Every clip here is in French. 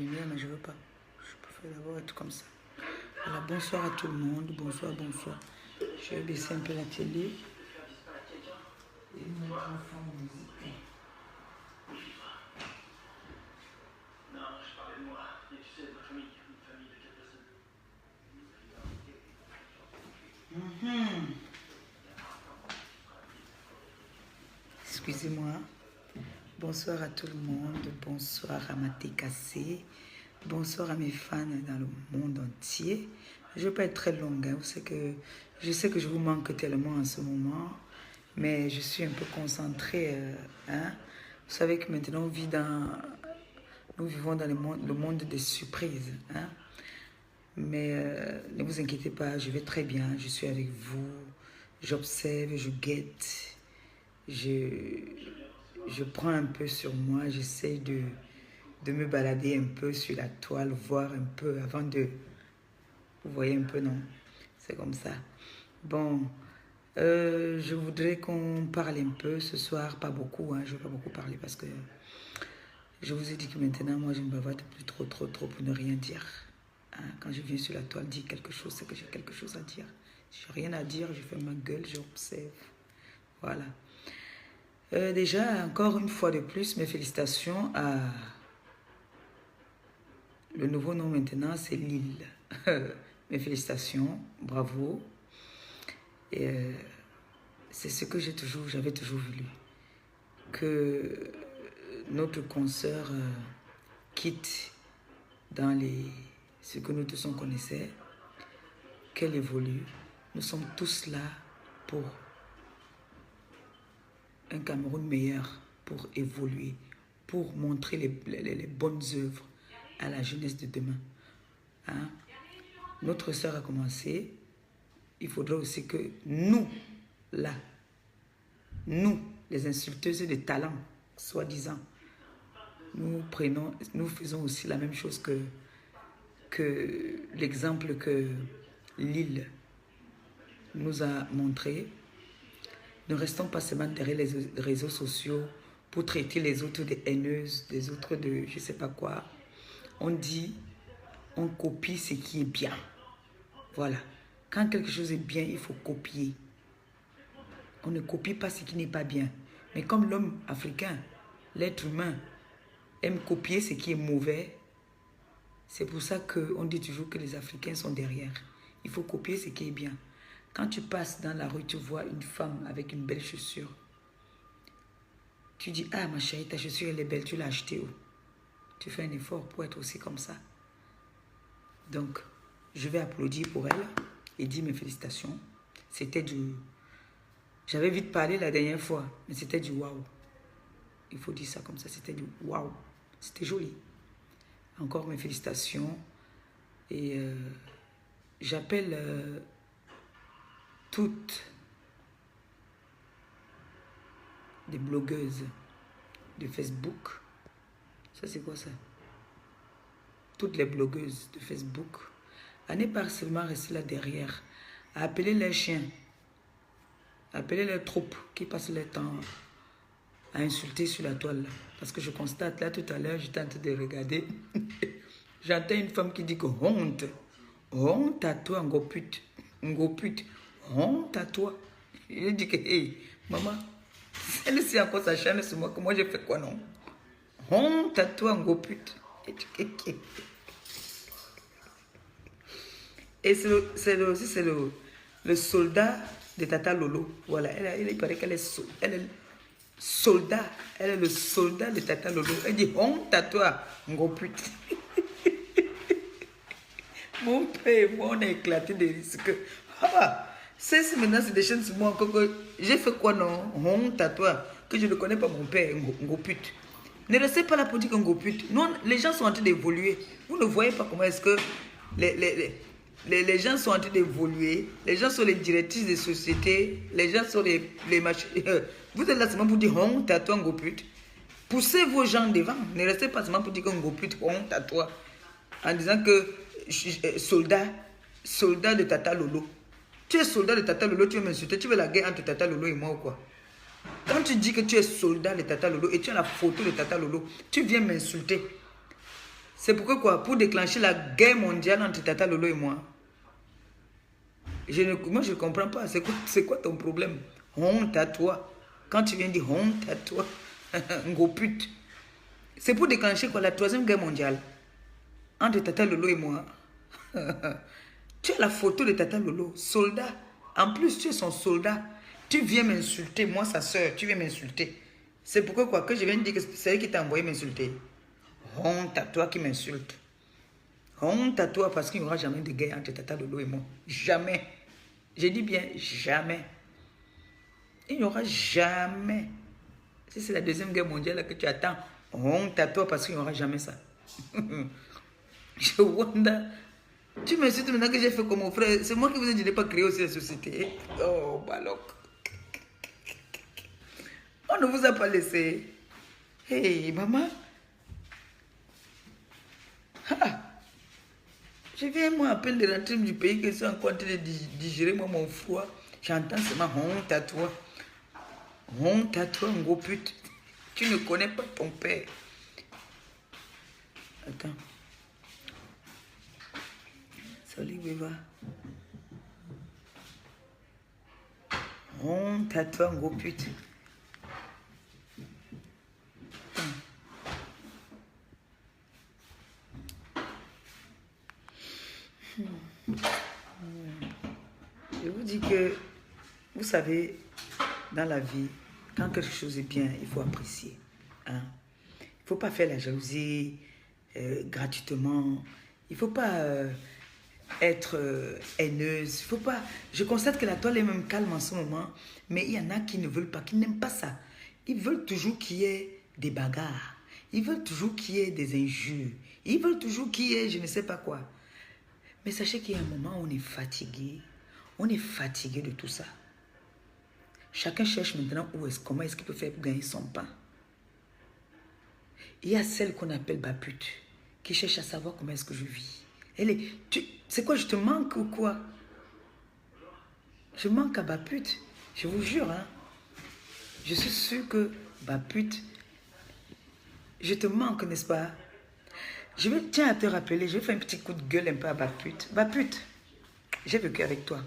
Mais je veux pas. Je préfère d'abord être comme ça. Voilà, bonsoir à tout le monde. Bonsoir, bonsoir. Je vais baisser un peu la télé. Et mettre en fond de musique. Non, je parlais de moi. Et tu sais, ma famille. Une famille de 4 personnes. Excusez-moi. Bonsoir à tout le monde. Bonsoir à Maté Cassé. Bonsoir à mes fans dans le monde entier. Je ne vais pas être très longue. Hein. Je sais que je vous manque tellement en ce moment. Mais je suis un peu concentrée. Hein. Vous savez que maintenant, nous vivons dans le monde des surprises. Hein. Mais ne vous inquiétez pas, je vais très bien. Je suis avec vous. J'observe, je guette. Je prends un peu sur moi. J'essaie de me balader un peu sur la toile, voir un peu avant de... Vous voyez un peu, non? C'est comme ça. Bon, je voudrais qu'on parle un peu ce soir, pas beaucoup, hein, je ne vais pas beaucoup parler parce que je vous ai dit que maintenant, moi, je ne bavarde plus trop pour ne rien dire. Hein, quand je viens sur la toile dire quelque chose, c'est que j'ai quelque chose à dire. Si je n'ai rien à dire, je fais ma gueule, j'observe. Voilà. Déjà, encore une fois de plus, mes félicitations à... Le nouveau nom maintenant, c'est Lille. Mes félicitations, bravo. Et c'est ce que j'avais toujours voulu. Que notre consoeur quitte dans ce que nous tous on connaissait, qu'elle évolue. Nous sommes tous là pour un Cameroun meilleur, pour évoluer, pour montrer les bonnes œuvres à la jeunesse de demain. Hein? Notre sœur a commencé. Il faudra aussi que nous, là, nous, les insulteuses de talent, soi-disant, nous faisons aussi la même chose que l'exemple que Lille nous a montré. Ne restons pas seulement derrière les réseaux sociaux pour traiter les autres de haineuses, les autres de je ne sais pas quoi. On dit, on copie ce qui est bien. Voilà. Quand quelque chose est bien, il faut copier. On ne copie pas ce qui n'est pas bien. Mais comme l'homme africain, l'être humain, aime copier ce qui est mauvais, c'est pour ça qu'on dit toujours que les Africains sont derrière. Il faut copier ce qui est bien. Quand tu passes dans la rue, tu vois une femme avec une belle chaussure. Tu dis, ah ma chérie, ta chaussure elle est belle, tu l'as achetée où? Tu fais un effort pour être aussi comme ça. Donc, je vais applaudir pour elle et dire mes félicitations. C'était du... J'avais vite parlé la dernière fois, mais c'était du waouh. Il faut dire ça comme ça, c'était du waouh. C'était joli. Encore mes félicitations. Et j'appelle toutes des blogueuses de Facebook. Ça, c'est quoi ça? Toutes les blogueuses de Facebook à ne pas seulement rester là derrière, à appeler les chiens, à appeler les troupes qui passent leur temps à insulter sur la toile. Là. Parce que je constate, là tout à l'heure, j'étais en train de regarder, j'entends une femme qui dit que honte, honte à toi, ngo pute, honte à toi. Je dis que, hey, maman, elle sait encore sa chaîne sur moi, que moi j'ai fait quoi non? Honte à toi, ngo pute. Et c'est le soldat de Tata Lolo. Voilà, il paraît qu'elle est, soldat. Elle est le soldat de Tata Lolo. Elle dit honte à toi, ngo pute. Mon père, moi, on a éclaté des risques. Ah, c'est maintenant, c'est des chaînes sur moi encore que j'ai fait quoi non? Honte à toi, que je ne connais pas mon père, ngo pute. Ne restez pas là pour dire ngo pute. Non, les gens sont en train d'évoluer. Vous ne voyez pas comment est-ce que les gens sont en train d'évoluer. Les gens sont les directrices des sociétés. Les gens sont les machines. Vous êtes là seulement pour dire honte à toi, ngo pute. Poussez vos gens devant. Ne restez pas seulement pour dire ngo pute, honte à toi. En disant que soldat de Tata Lolo. Tu es soldat de Tata Lolo, tu veux m'insulter. Tu veux la guerre entre Tata Lolo et moi ou quoi? Quand tu dis que tu es soldat de Tata Lolo et tu as la photo de Tata Lolo, tu viens m'insulter. C'est pourquoi quoi? Pour déclencher la guerre mondiale entre Tata Lolo et moi. Moi, je ne comprends pas. C'est quoi ton problème? Honte à toi. Quand tu viens dire honte à toi, gros pute. C'est pour déclencher quoi? La troisième guerre mondiale entre Tata Lolo et moi. Tu as la photo de Tata Lolo, soldat. En plus, tu es son soldat. Tu viens m'insulter, moi, sa soeur, tu viens m'insulter. C'est pourquoi quoi? Que je viens de dire que c'est elle qui t'a envoyé m'insulter. Honte à toi qui m'insulte. Honte à toi parce qu'il n'y aura jamais de guerre entre Tata Lolo et moi. Jamais. Je dis bien jamais. Il n'y aura jamais. Si c'est la deuxième guerre mondiale que tu attends, honte à toi parce qu'il n'y aura jamais ça. Je wonder. Tu m'insultes maintenant que j'ai fait comme mon frère. C'est moi qui vous ai dit de ne pas créer aussi la société. Oh, baloc. On ne vous a pas laissé. Hey, maman. Ah. Je viens, moi, à peine de rentrer du pays que je suis encore en train de digérer, moi, mon froid. J'entends seulement honte à toi. Honte à toi, un gros pute. Tu ne connais pas ton père. Attends. Salut, Beva. Honte à toi, un gros pute. Je vous dis que, vous savez, dans la vie, quand quelque chose est bien, il faut apprécier. Hein? Il ne faut pas faire la jalousie gratuitement. Il ne faut pas être haineuse. Il faut pas... Je constate que la toile est même calme en ce moment, mais il y en a qui ne veulent pas, qui n'aiment pas ça. Ils veulent toujours qu'il y ait des bagarres. Ils veulent toujours qu'il y ait des injures. Ils veulent toujours qu'il y ait je ne sais pas quoi. Mais sachez qu'il y a un moment où on est fatigué. On est fatigué de tout ça. Chacun cherche maintenant comment est-ce qu'il peut faire pour gagner son pain. Il y a celle qu'on appelle Bapute, qui cherche à savoir comment est-ce que je vis. C'est quoi, je te manque ou quoi? Je manque à Bapute. Je vous jure, hein. Je suis sûre que Bapute, je te manque, n'est-ce pas? Tiens à te rappeler, je vais faire un petit coup de gueule un peu à Bapute. Bapute, j'ai vécu avec toi.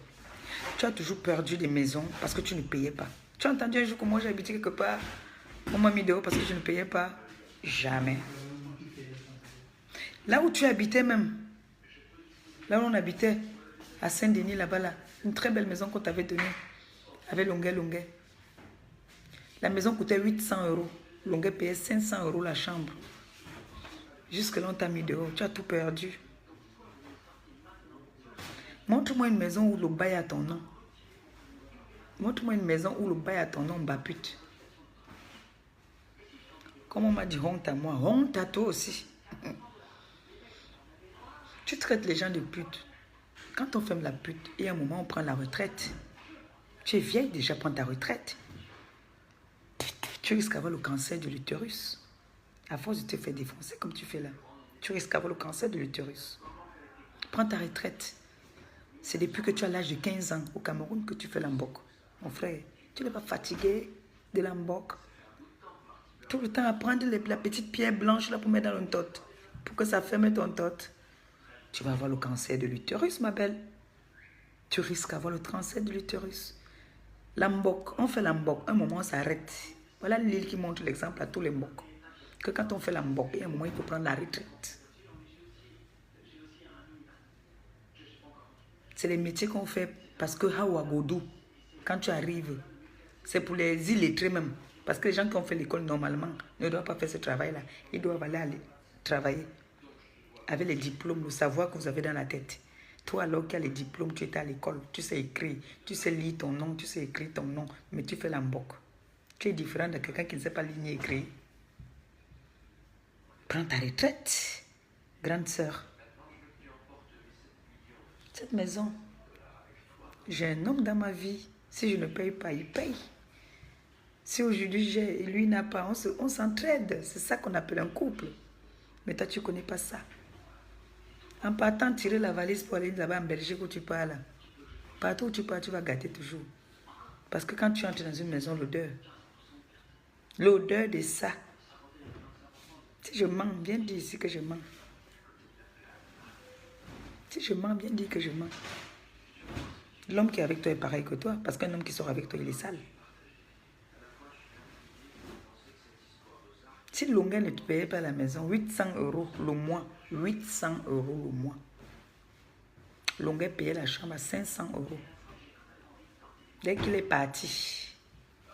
Tu as toujours perdu des maisons parce que tu ne payais pas. Tu as entendu un jour que moi j'ai habité quelque part, on m'a mis dehors parce que je ne payais pas? Jamais. Là où tu habitais même, là où on habitait, à Saint-Denis, là-bas, là, une très belle maison qu'on t'avait donnée, avec Longuet. La maison coûtait 800 €. Longuet payait 500 € la chambre. Jusque-là, on t'a mis dehors. Tu as tout perdu. Montre-moi une maison où le bail a ton nom. Montre-moi une maison où le bail a ton nom, Bapute. Comme on m'a dit honte à moi, honte à toi aussi. Tu traites les gens de pute. Quand on ferme la pute, il y a un moment où on prend la retraite. Tu es vieille déjà, prends ta retraite. Tu risques d'avoir le cancer de l'utérus. À force de te faire défoncer comme tu fais là, tu risques d'avoir le cancer de l'utérus. Prends ta retraite. C'est depuis que tu as l'âge de 15 ans au Cameroun que tu fais l'ambok. Mon frère, tu n'es pas fatigué de l'ambok? Tout le temps à prendre la petite pierre blanche là pour mettre dans le tot. Pour que ça ferme ton tot. Tu vas avoir le cancer de l'utérus, ma belle. Tu risques d'avoir le cancer de l'utérus. L'ambok, on fait l'ambok, un moment on s'arrête. Voilà l'île qui montre l'exemple à tous les mbok. Que quand on fait l'ambok, il y a un moment il faut prendre la retraite. C'est les métiers qu'on fait parce que Hawagodou, quand tu arrives, c'est pour les illettrés même. Parce que les gens qui ont fait l'école normalement ne doivent pas faire ce travail-là. Ils doivent aller travailler avec les diplômes, le savoir que vous avez dans la tête. Toi, alors qu'il y a les diplômes, tu étais à l'école, tu sais écrire, tu sais lire ton nom, tu sais écrire ton nom, mais tu fais l'ambok. Tu es différent de quelqu'un qui ne sait pas lire ni écrire. Prends ta retraite, grande sœur. Cette maison, j'ai un homme dans ma vie. Si je ne paye pas, il paye. Si aujourd'hui j'ai et lui n'a pas, on s'entraide. C'est ça qu'on appelle un couple. Mais toi, tu ne connais pas ça. En partant tirer la valise pour aller là-bas en Belgique où tu pars là. Partout où tu pars, tu vas gâter toujours. Parce que quand tu entres dans une maison, l'odeur de ça. Si je mens, viens dire ici que je mens. Si je mens, bien dire que je mens. L'homme qui est avec toi est pareil que toi, parce qu'un homme qui sort avec toi, il est sale. Si Longa ne te payait pas à la maison, 800 € le mois, 800 € le mois. Longa payait la chambre à 500 €. Dès qu'il est parti,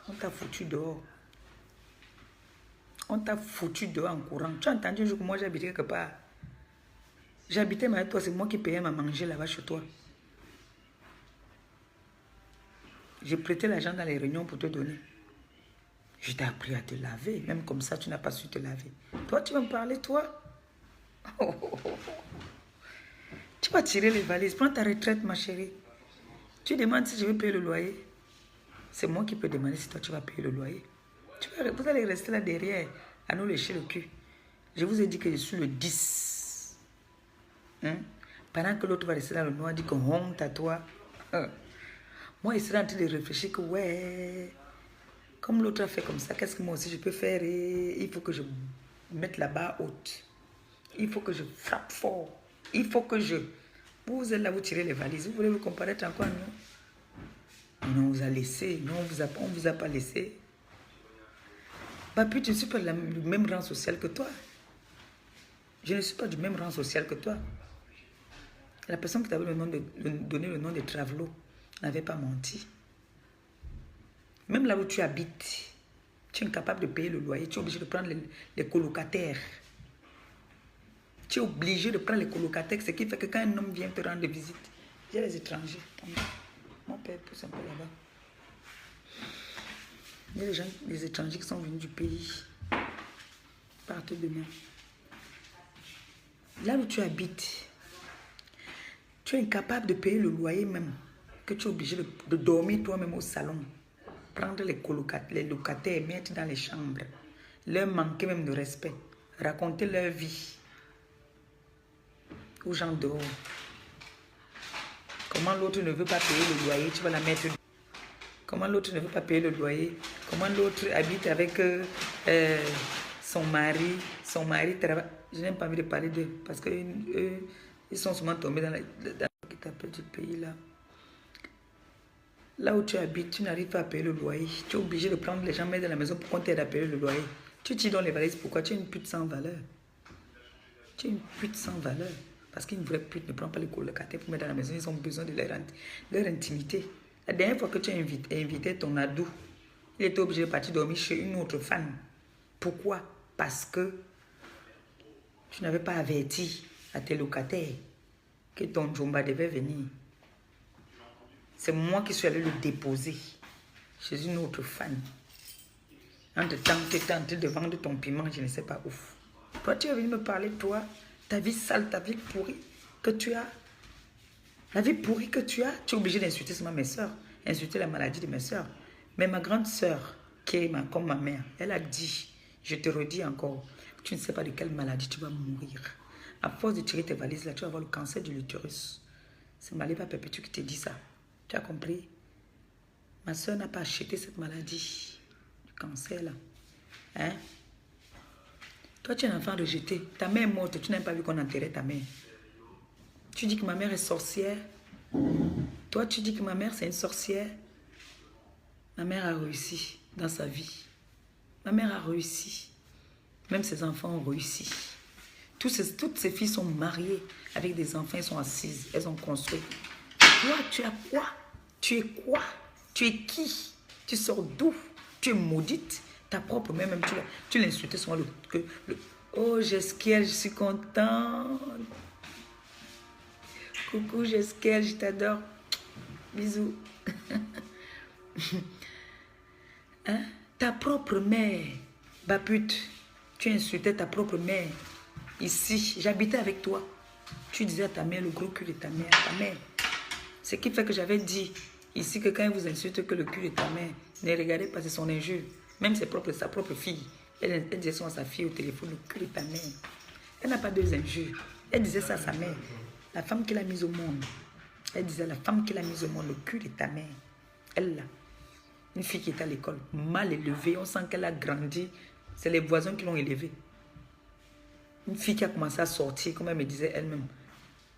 on t'a foutu dehors. On t'a foutu dehors en courant. Tu as entendu un jour que moi j'habitais quelque part. J'habitais avec toi, c'est moi qui payais ma manger là-bas chez toi. J'ai prêté l'argent dans les réunions pour te donner. Je t'ai appris à te laver. Même comme ça, tu n'as pas su te laver. Toi, tu vas me parler, toi? Tu vas tirer les valises. Prends ta retraite, ma chérie. Tu demandes si je vais payer le loyer. C'est moi qui peux demander si toi, tu vas payer le loyer. Vous allez rester là derrière à nous lécher le cul. Je vous ai dit que je suis le 10. Pendant que l'autre va rester dans le noir, dit qu'on honte à toi. Moi, il serait en train de réfléchir que ouais, comme l'autre a fait comme ça, qu'est-ce que moi aussi je peux faire? Et il faut que je mette la barre haute. Il faut que je frappe fort. Il faut que je... Vous êtes là, vous tirez les valises. Vous voulez vous comparaître encore à nous? Non, on vous a laissé. Non, on ne vous a pas laissé. Papi, je ne suis pas du même rang social que toi. Je ne suis pas du même rang social que toi. La personne qui t'avait donné le nom de Travelo n'avait pas menti. Même là où tu habites, tu es incapable de payer le loyer. Tu es obligé de prendre les colocataires. Tu es obligé de prendre les colocataires, ce qui fait que quand un homme vient te rendre visite, il y a les étrangers. Mon père pousse un peu là-bas. Il y a les étrangers qui sont venus du pays. Partout demain. Là où tu habites, tu es incapable de payer le loyer même. Que tu es obligé de dormir toi-même au salon. Prendre les locataires, mettre dans les chambres. Leur manquer même de respect. Raconter leur vie aux gens dehors. Comment l'autre ne veut pas payer le loyer, tu vas la mettre. Comment l'autre ne veut pas payer le loyer. Comment l'autre habite avec son mari. Son mari travaille. Je n'ai pas envie de parler d'eux parce qu'ils sont souvent tombés dans du pays là. Là où tu habites, tu n'arrives pas à payer le loyer. Tu es obligé de prendre les gens, mettre dans la maison pour qu'on t'aide à payer le loyer. Tu tires dans les valises. Pourquoi? Tu es une pute sans valeur. Tu es une pute sans valeur. Parce qu'une vraie pute ne prend pas les colocataires pour mettre dans la maison. Ils ont besoin de leur intimité. La dernière fois que tu as invité ton ado, il était obligé de partir dormir chez une autre femme. Pourquoi? Parce que tu n'avais pas averti à tes locataires que ton Jomba devait venir. C'est moi qui suis allé le déposer chez une autre femme. Entre-temps, tu étais en train de vendre ton piment, je ne sais pas où. Toi, tu es venu me parler, toi, ta vie sale, ta vie pourrie que tu as. La vie pourrie que tu as, tu es obligé d'insulter seulement mes soeurs, insulter la maladie de mes soeurs. Mais ma grande soeur, qui est comme ma mère, elle a dit, je te redis encore, tu ne sais pas de quelle maladie tu vas mourir. À force de tirer tes valises là, tu vas avoir le cancer de l'utérus. C'est Maliba Perpétue qui te dit ça. Tu as compris? Ma soeur n'a pas acheté cette maladie du cancer là. Hein? Toi, tu es un enfant rejeté. Ta mère est morte, tu n'as pas vu qu'on enterrait ta mère. Tu dis que ma mère est sorcière. Toi, tu dis que ma mère, c'est une sorcière. Ma mère a réussi dans sa vie. Ma mère a réussi. Même ses enfants ont réussi. Toutes ces filles sont mariées avec des enfants, elles sont assises, elles ont construit. Toi, tu as quoi? Tu es quoi? Tu es qui? Tu sors d'où? Tu es maudite. Ta propre mère, même tu l'insultais souvent. Oh, Jesquiel, je suis contente. Coucou, Jesquiel, je t'adore. Bisous. Hein? Ta propre mère, Bapute, tu insultais ta propre mère. Ici, j'habitais avec toi. Tu disais à ta mère le gros cul de ta mère. Ta mère. Ce qui fait que j'avais dit ici que quand elle vous insulte que le cul de ta mère, ne regardez pas, c'est son injure. Même sa propre fille. Elle disait souvent à sa fille au téléphone, le cul de ta mère. Elle n'a pas deux injures. Elle disait ça à sa mère. La femme qui l'a mise au monde. Elle disait la femme qui l'a mise au monde, le cul de ta mère. Elle là. Une fille qui est à l'école, mal élevée, on sent qu'elle a grandi. C'est les voisins qui l'ont élevée. Une fille qui a commencé à sortir, comme elle me disait elle-même.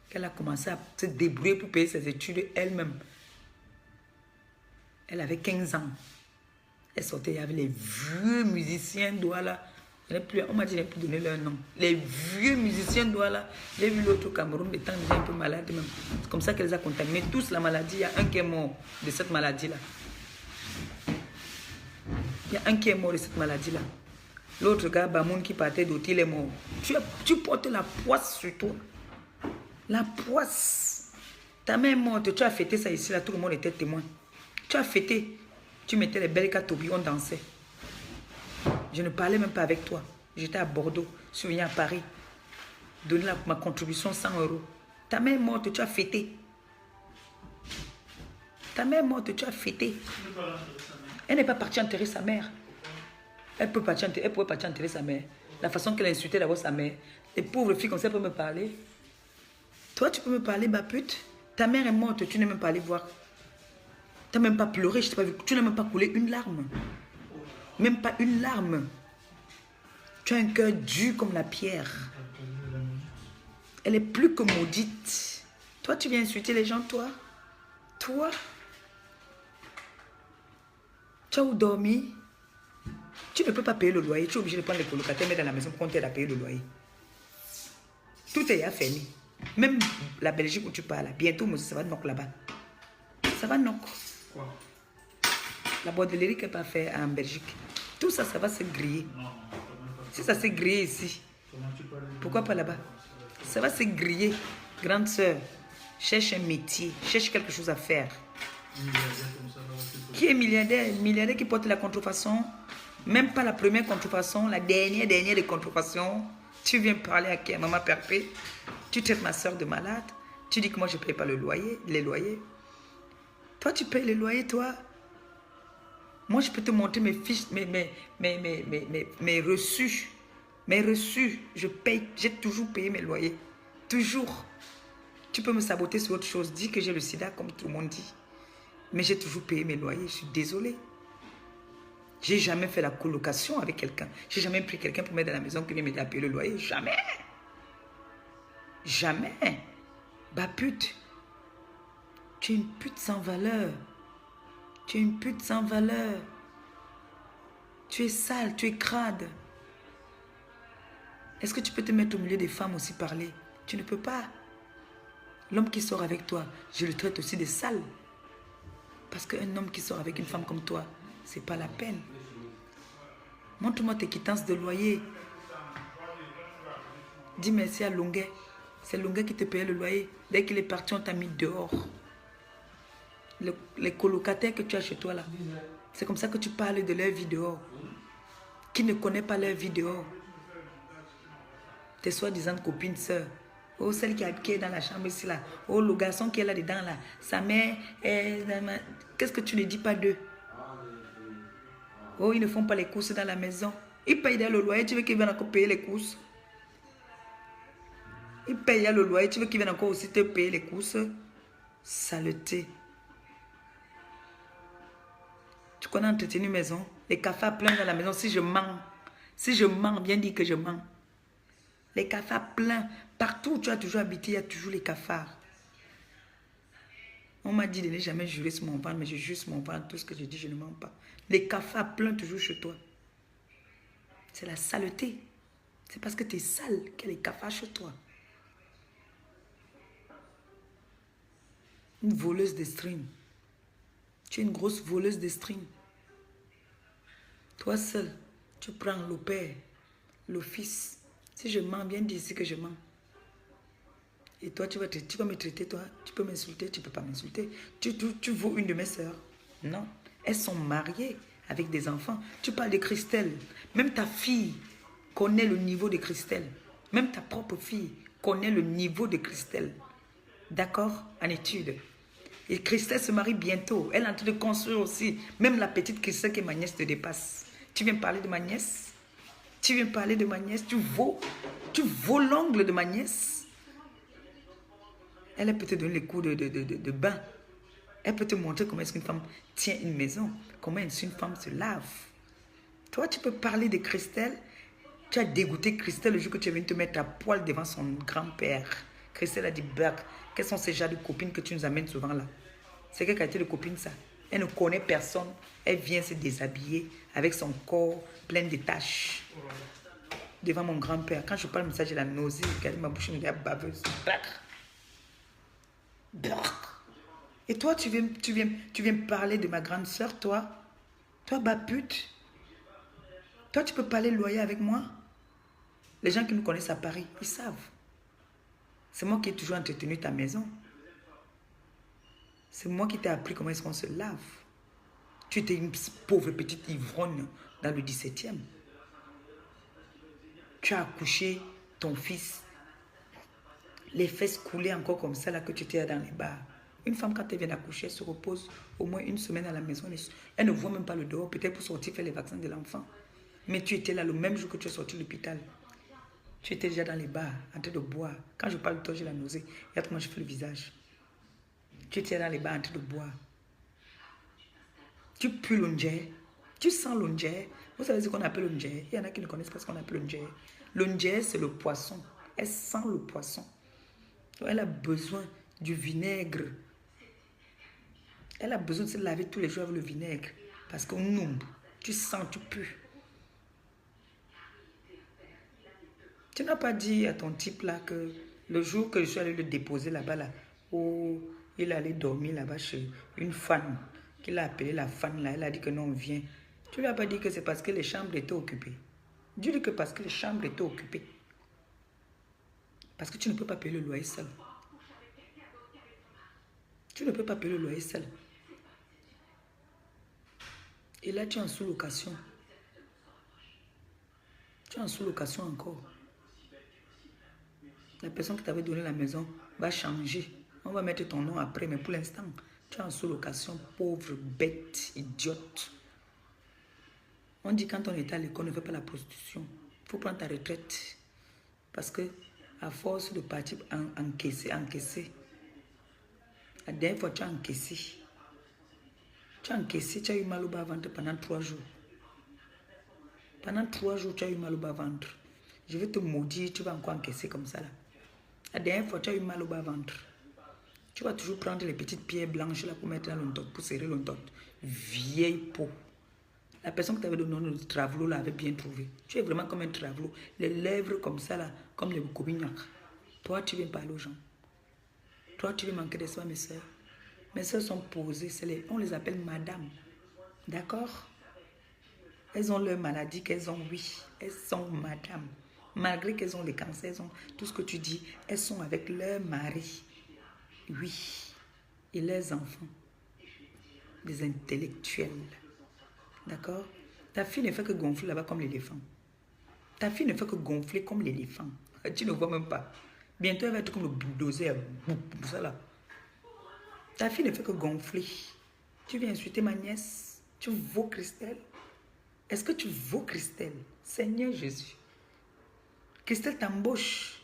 qu'elle a commencé à se débrouiller pour payer ses études elle-même. Elle avait 15 ans. Elle sortait, il y avait les vieux musiciens Douala. On m'a dit, je n'ai plus donné leur nom. Les vieux musiciens Douala. J'ai vu l'autre au Cameroun, des temps déjà un peu malade même. C'est comme ça qu'elle les a contaminés. Tous la maladie, il y a un qui est mort de cette maladie-là. Il y a un qui est mort de cette maladie-là. L'autre gars, Bamoun, qui partait d'autre, il est mort. Tu portes la poisse sur toi. La poisse. Ta mère est morte, tu as fêté ça ici, là, tout le monde était témoin. Tu as fêté. Tu mettais les belles catobies, on dansait. Je ne parlais même pas avec toi. J'étais à Bordeaux, je suis venu à Paris. Donner ma contribution 100 €. Ta mère est morte, tu as fêté. Ta mère est morte, tu as fêté. Elle n'est pas partie enterrer sa mère. Elle pouvait partir enterrer sa mère. La façon qu'elle a insulté d'abord sa mère. Les pauvres filles comme ça peuvent me parler. Toi, tu peux me parler, ma pute. Ta mère est morte, tu n'es même pas allé voir. Tu n'as même pas pleuré, je t'ai pas vu. Tu n'as même pas coulé une larme. Même pas une larme. Tu as un cœur dur comme la pierre. Elle est plus que maudite. Toi, tu viens insulter les gens, toi? Toi? Tu as où dormir? Tu ne peux pas payer le loyer. Tu es obligé de prendre les colocataires, mettre dans la maison pour qu'on t'aide à payer le loyer. Tout est fermé. Même la Belgique où tu parles, bientôt, ça va knock là-bas. Ça va knock. Quoi? La bordellerie qu'elle n'a pas fait en Belgique. Tout ça, ça va se griller. Non, si ça s'est grillé ici, pourquoi pas là-bas? Ça va se griller. Grande sœur, cherche un métier, cherche quelque chose à faire. Qui est milliardaire? Milliardaire qui porte la contrefaçon. Même pas la première contrefaçon, la dernière des contrefaçons. Tu viens parler à qui? À maman Perpé. Tu traites ma soeur de malade. Tu dis que moi je ne paye pas le loyer, les loyers. Toi tu payes les loyers, toi. Moi je peux te montrer mes fiches, mes reçus. Mes reçus, je paye, j'ai toujours payé mes loyers. Toujours. Tu peux me saboter sur autre chose. Dis que j'ai le sida comme tout le monde dit. Mais j'ai toujours payé mes loyers. Je suis désolée. J'ai jamais fait la colocation avec quelqu'un. J'ai jamais pris quelqu'un pour mettre dans la maison qui vient m'aider à payer le loyer. Jamais. Jamais. Bah pute. Tu es une pute sans valeur. Tu es une pute sans valeur. Tu es sale, tu es crade. Est-ce que tu peux te mettre au milieu des femmes aussi parler? Tu ne peux pas. L'homme qui sort avec toi, je le traite aussi de sale. Parce qu'un homme qui sort avec une femme comme toi, c'est pas la peine. Montre-moi tes quittances de loyer. Dis merci à Longuet. C'est Longuet qui te payait le loyer. Dès qu'il est parti, on t'a mis dehors. Les colocataires que tu as chez toi là, c'est comme ça que tu parles de leur vie dehors. Qui ne connaît pas leur vie dehors? Tes soi-disant copines, sœurs. Oh, celle qui est dans la chambre ici là. Oh, le garçon qui est là-dedans là. Sa mère est... Qu'est-ce que tu ne dis pas d'eux? Oh, ils ne font pas les courses dans la maison. Ils payent le loyer, tu veux qu'ils viennent encore payer les courses? Ils payent le loyer, tu veux qu'ils viennent encore aussi te payer les courses? Saleté. Tu connais entretenu une maison? Les cafards pleins dans la maison. Si je mens, bien dit que je mens. Les cafards pleins. Partout où tu as toujours habité, il y a toujours les cafards. On m'a dit de ne jamais jurer sur mon ventre, mais je jure sur mon ventre. Tout ce que je dis, je ne mens pas. Les cafards pleins toujours chez toi. C'est la saleté. C'est parce que tu es sale qu'il y a les cafards chez toi. Une voleuse de string. Tu es une grosse voleuse de string. Toi seul, tu prends le père, le fils. Si je mens, bien d'ici que je mens. Et toi, tu vas me traiter, toi. Tu peux m'insulter, tu ne peux pas m'insulter. Tu vaux une de mes sœurs. Non. Elles sont mariées avec des enfants. Tu parles de Christelle. Même ta fille connaît le niveau de Christelle. Même ta propre fille connaît le niveau de Christelle. D'accord? En études. Et Christelle se marie bientôt. Elle est en train de construire aussi. Même la petite Christelle qui est ma nièce te dépasse. Tu viens parler de ma nièce? Tu viens parler de ma nièce? Tu vaux l'ongle de ma nièce? Elle peut te donner les coups de bain. Elle peut te montrer comment est-ce qu'une femme tient une maison. Comment est-ce qu'une femme se lave. Toi, tu peux parler de Christelle. Tu as dégoûté Christelle le jour que tu es venu te mettre à poil devant son grand-père. Christelle a dit, Black, quelles sont ces genres de copines que tu nous amènes souvent là? C'est quelle qualité de copine ça? Elle ne connaît personne. Elle vient se déshabiller avec son corps plein de taches. Devant mon grand-père. Quand je parle de ça, j'ai la nausée. Regardez ma bouche, me dit baveuse. Black. Black. Et toi, tu viens parler de ma grande soeur, toi? Toi, bas pute. Toi, tu peux parler loyer avec moi? Les gens qui nous connaissent à Paris, ils savent. C'est moi qui ai toujours entretenu ta maison. C'est moi qui t'ai appris comment est-ce qu'on se lave. Tu étais une pauvre petite ivrogne dans le 17e. Tu as accouché ton fils. Les fesses coulaient encore comme ça là que tu étais dans les bars. Une femme, quand elle vient d'accoucher, elle se repose au moins une semaine à la maison. Elle ne voit même pas le dehors, peut-être pour sortir faire les vaccins de l'enfant. Mais tu étais là le même jour que tu es sorti de l'hôpital. Tu étais déjà dans les bars, en train de boire. Quand je parle de toi, j'ai la nausée. Regarde comment je fais le visage. Tu étais dans les bars en train de boire. Tu pues l'onjé. Tu sens l'onjé. Vous savez ce qu'on appelle l'onjé? Il y en a qui ne connaissent pas ce qu'on appelle l'onjé. L'onjé, c'est le poisson. Elle sent le poisson. Donc, elle a besoin du vinaigre. Elle a besoin de se laver tous les jours avec le vinaigre. Parce que tu sens, tu pues. Tu n'as pas dit à ton type là que le jour que je suis allé le déposer là-bas, là, où il allait dormir là-bas chez une fan, qu'il a appelé la fan là, elle a dit que non, viens. Tu lui as pas dit que c'est parce que les chambres étaient occupées. Dis-lui que parce que les chambres étaient occupées. Parce que tu ne peux pas payer le loyer seul. Tu ne peux pas payer le loyer seul. Et là, tu es en sous-location. Tu es en sous-location encore. La personne qui t'avait donné la maison va changer. On va mettre ton nom après, mais pour l'instant, tu es en sous-location, pauvre, bête, idiote. On dit quand on était à l'école, on ne fait pas la prostitution. Il faut prendre ta retraite. Parce que, à force de partir encaisser. La dernière fois, tu as encaissé. Tu as encaissé, tu as eu mal au bas-ventre pendant 3 jours. Pendant 3 jours, tu as eu mal au bas-ventre. Je vais te maudire, tu vas encore encaisser comme ça là. La dernière fois, tu as eu mal au bas-ventre. Tu vas toujours prendre les petites pierres blanches là pour mettre dans l'ontote, pour serrer l'ontote. Vieille peau. La personne qui t'avait donné le travelot là avait bien trouvé. Tu es vraiment comme un travelot. Les lèvres comme ça là, comme les Bukobignac. Toi, tu viens parler aux gens. Toi, tu viens manquer d'espoir, mes soeurs. Mes soeurs sont posées, on les appelle madame. D'accord? Elles ont leur maladie qu'elles ont, oui. Elles sont madame. Malgré qu'elles ont les cancers, elles ont tout ce que tu dis, elles sont avec leur mari. Oui. Et leurs enfants. Des intellectuels. D'accord? Ta fille ne fait que gonfler là-bas comme l'éléphant. Ta fille ne fait que gonfler comme l'éléphant. Tu ne vois même pas. Bientôt, elle va être comme le bulldozer. Ça là. Ta fille ne fait que gonfler. Tu viens insulter ma nièce. Tu vaux Christelle. Est-ce que tu vaux Christelle? Seigneur Jésus. Christelle t'embauche.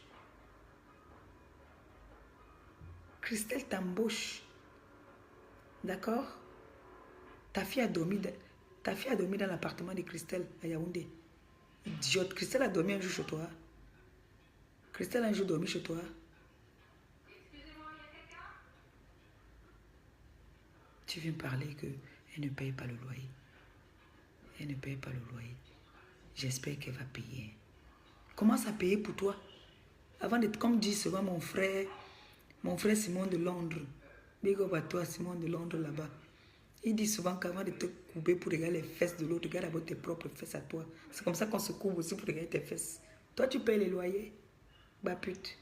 Christelle t'embauche. D'accord? Ta fille a dormi dans l'appartement de Christelle à Yaoundé. Idiote. Christelle a dormi un jour chez toi. Christelle a un jour dormi chez toi. Tu viens parler qu'elle ne paye pas le loyer. Elle ne paye pas le loyer. J'espère qu'elle va payer. Commence à payer pour toi. Avant d'être, comme dit souvent mon frère Simon de Londres. Big up à toi, Simon de Londres là-bas. Il dit souvent qu'avant de te couper pour regarder les fesses de l'autre, regarde d'abord tes propres fesses à toi. C'est comme ça qu'on se couvre aussi pour regarder tes fesses. Toi, tu payes les loyers. Bah pute.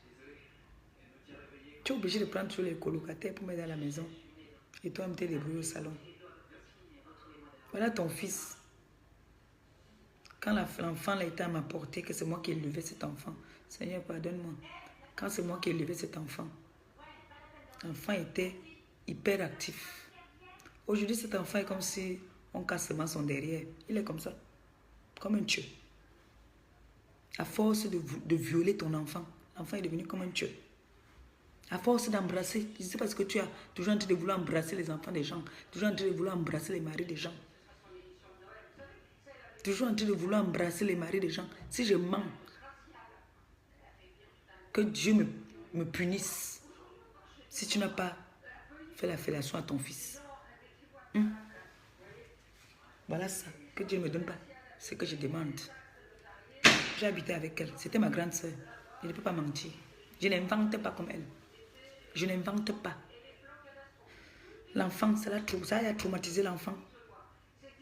Tu es obligé de prendre tous les colocataires pour mettre dans la maison. Et toi, tu te débrouilles au salon. Voilà ton fils. Quand l'enfant a été à ma portée, que c'est moi qui ai élevé cet enfant. Seigneur, pardonne-moi. Quand c'est moi qui ai élevé cet enfant. L'enfant était hyper actif. Aujourd'hui, cet enfant est comme si on casse seulement son derrière. Il est comme ça. Comme un tueur. À force de violer ton enfant, l'enfant est devenu comme un tueur. À force d'embrasser, c'est parce que tu as toujours en train de vouloir embrasser les enfants des gens. Toujours en train de vouloir embrasser les maris des gens. Toujours en train de vouloir embrasser les maris des gens. Si je mens, que Dieu me me punisse si tu n'as pas fait la fellation à ton fils. Voilà ça, que Dieu ne me donne pas ce que je demande. J'ai habité avec elle, c'était ma grande soeur. Je ne peux pas mentir. Je n'invente pas comme elle. Je n'invente pas. L'enfant, ça a traumatisé l'enfant.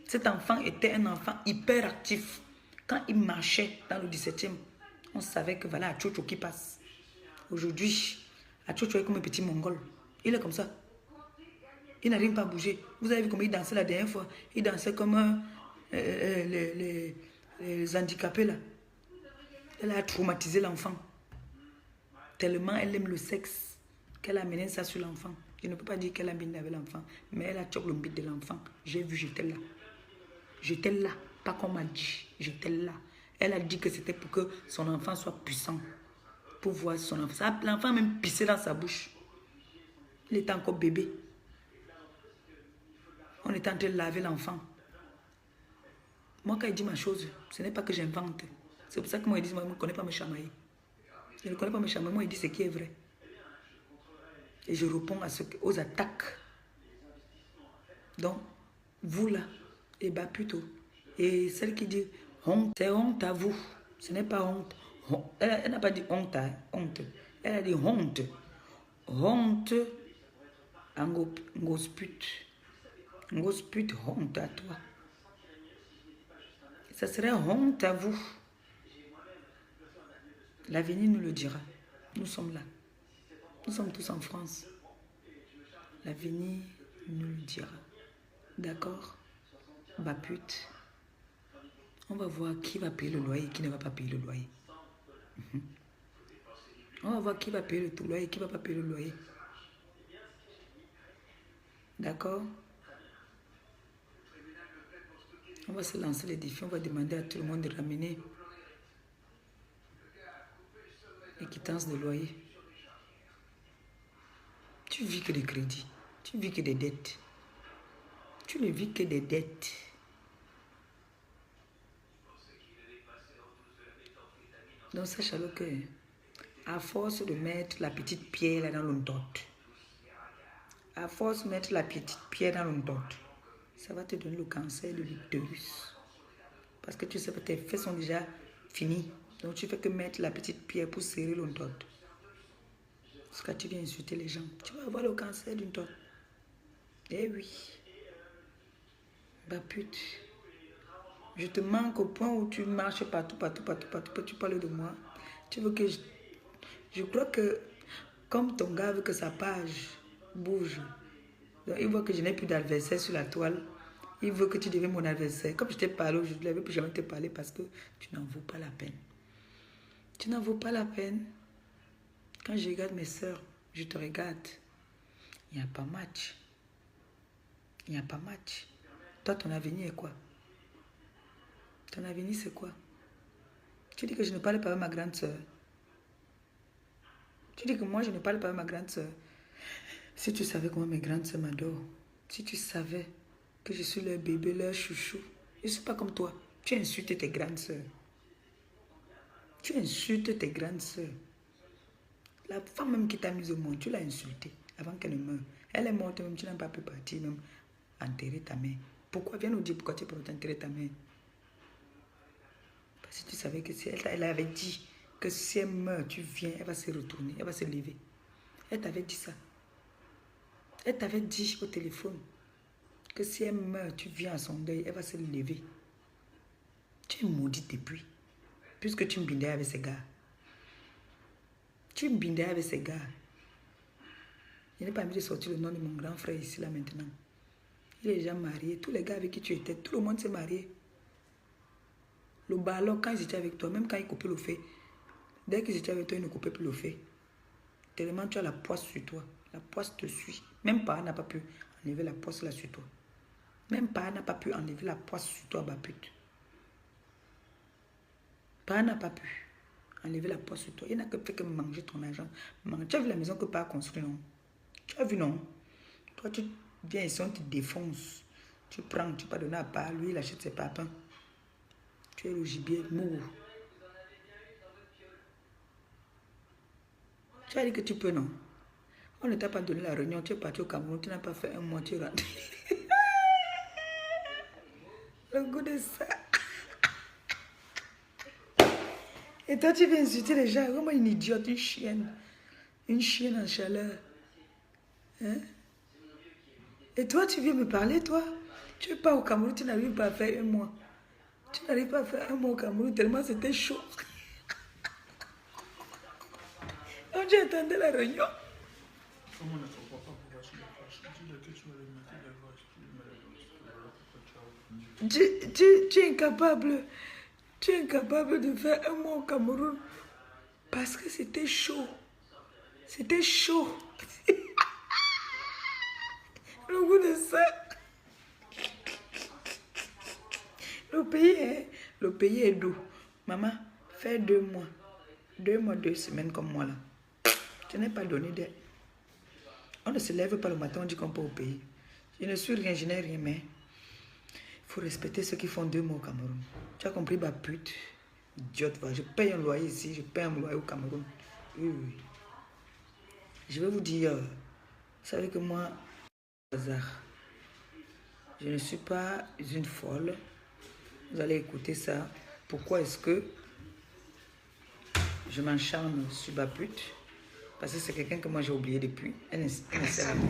Cet enfant était un enfant hyper actif. Quand il marchait dans le 17e, on savait que voilà, Achocho qui passe. Aujourd'hui, Achocho est comme un petit mongol. Il est comme ça. Il n'arrive pas à bouger. Vous avez vu comment il dansait la dernière fois. Il dansait comme les handicapés là. Elle a traumatisé l'enfant. Tellement elle aime le sexe qu'elle a amené ça sur l'enfant. Je ne peux pas dire qu'elle a mis avec l'enfant, mais elle a choqué le bide de l'enfant. J'ai vu, j'étais là. J'étais là, pas qu'on m'a dit. J'étais là. Elle a dit que c'était pour que son enfant soit puissant. Pour voir son enfant. L'enfant a même pissé dans sa bouche. Il était encore bébé. On était en train de laver l'enfant. Moi, quand il dit ma chose, ce n'est pas que j'invente. C'est pour ça que moi, il dit, moi, je ne connais pas me chamailler. Je ne connais pas me chamailler. Moi, il dit ce qui est vrai. Et je réponds aux attaques. Donc, vous là, et bah plutôt. Et celle qui dit honte, c'est honte à vous. Ce n'est pas honte. Elle n'a pas dit honte, honte. Elle a dit honte. Honte à ngosput. Ngosput, honte à toi. Ça serait honte à vous. L'avenir nous le dira. Nous sommes là. Nous sommes tous en France. L'avenir nous le dira. D'accord? Bah pute. On va voir qui va payer le loyer et qui ne va pas payer le loyer. On va voir qui va payer le loyer et qui ne va pas payer le loyer. D'accord? On va se lancer les défis. On va demander à tout le monde de ramener les quittances de loyer. Tu vis que des crédits. Tu vis que des dettes. Tu ne vis que des dettes. Donc sache alors que, à force de mettre la petite pierre là dans l'ontote, à force de mettre la petite pierre dans l'ontote, ça va te donner le cancer de l'utérus. Parce que tu sais que tes fesses sont déjà finies. Donc tu fais que mettre la petite pierre pour serrer l'ontote. Parce que tu viens insulter les gens. Tu vas avoir le cancer d'une tote. Eh oui. Bah pute. Je te manque au point où tu marches partout. Tu parles de moi. Tu veux que je crois que comme ton gars veut que sa page bouge. Donc il voit que je n'ai plus d'adversaire sur la toile. Il veut que tu deviennes mon adversaire. Comme je t'ai parlé aujourd'hui, je ne vais plus jamais te parler parce que tu n'en vaux pas la peine. Tu n'en vaux pas la peine. Quand je regarde mes soeurs, je te regarde. Il n'y a pas match. Il n'y a pas match. Toi, ton avenir est quoi? Ton avenir, c'est quoi? Tu dis que je ne parle pas avec ma grande soeur. Tu dis que moi, je ne parle pas avec ma grande soeur. Si tu savais comment mes grandes soeurs m'adorent, si tu savais que je suis leur bébé, leur chouchou, je ne suis pas comme toi. Tu insultes tes grandes soeurs. Tu insultes tes grandes soeurs. La femme même qui t'a mise au monde, tu l'as insultée avant qu'elle ne meure. Elle est morte même, tu n'as pas pu partir même enterrer ta mère. Pourquoi? Viens nous dire pourquoi tu peux enterrer ta mère. Parce que tu savais que si elle avait dit que si elle meurt, tu viens, elle va se retourner, elle va se lever. Elle t'avait dit ça. Elle t'avait dit au téléphone que si elle meurt, tu viens à son deuil, elle va se lever. Tu es maudite depuis. Puisque tu me bindais avec ces gars. Tu me bindais avec ces gars. Je n'ai pas envie de sortir le nom de mon grand frère ici, là, maintenant. Il est déjà marié. Tous les gars avec qui tu étais, tout le monde s'est marié. Le ballon, quand ils étaient avec toi, même quand ils coupaient le feu, dès qu'ils étaient avec toi, ils ne coupaient plus le feu. Tellement tu as la poisse sur toi. La poisse te suit. Même pas n'a pas pu enlever la poisse là sur toi. Même pas n'a pas pu enlever la poisse sur toi, bah pute. Pas n'a pas pu enlever la poisse sur toi. Il n'a que fait que manger ton argent. Tu as vu la maison que pas construit, non? Tu as vu, non? Toi, tu viens ici, on te défonce. Tu prends, tu pas donner à part. Lui, il achète ses papins. Tu es le gibier mou. Tu as dit que tu peux, non? On ne t'a pas donné la réunion, tu es parti au Cameroun, tu n'as pas fait un mois, tu es rentré. Le goût de ça. Et toi, tu viens insulter les gens, vraiment une idiote, une chienne. Une chienne en chaleur. Hein? Et toi, tu viens me parler, toi? Tu n'es pas au Cameroun, tu n'arrives pas à faire un mois. Tu n'arrives pas à faire un mois au Cameroun, tellement c'était chaud. Donc, tu attendais la réunion. Tu es incapable. Tu es incapable de faire un mois au Cameroun. Parce que c'était chaud. C'était chaud. Le goût de ça. Le pays est doux. Maman, fais 2 mois. 2 mois, 2 semaines comme moi là. Tu n'es pas donné d'aide. On ne se lève pas le matin, on dit qu'on peut au pays. Je ne suis rien, je n'ai rien, mais il faut respecter ceux qui font 2 mois au Cameroun. Tu as compris, ma pute? Idiote, va. Je paye un loyer ici, je paye un loyer au Cameroun. Oui, oui. Je vais vous dire, vous savez que moi, hasard. Je ne suis pas une folle. Vous allez écouter ça. Pourquoi est-ce que je m'encharne sur ma pute? Parce que c'est quelqu'un que moi j'ai oublié depuis. Elle Ce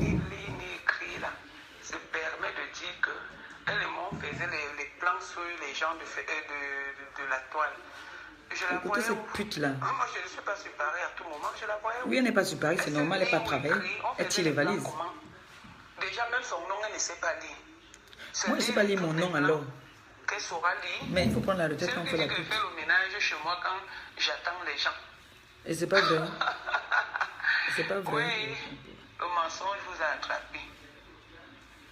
ligne écrit là se permet de dire que elle et moi faisait les plans sur les gens de la toile. Je la écoutez voyais cette pute là. moi je ne suis pas séparée à tout moment. Je la voyais. Oui, elle n'est pas séparée, c'est normal, elle n'est pas travaillée. Elle tire les valises. Déjà même son nom, elle ne sait pas lire. Moi, je ne sais pas lire mon nom alors. Qu'elle saura lire. Mais il faut prendre la retraite quand on fait la pute. pute. Je fais le ménage chez moi quand j'attends les gens. Et c'est pas vrai. C'est pas vrai. Oui, le mensonge vous a attrapé.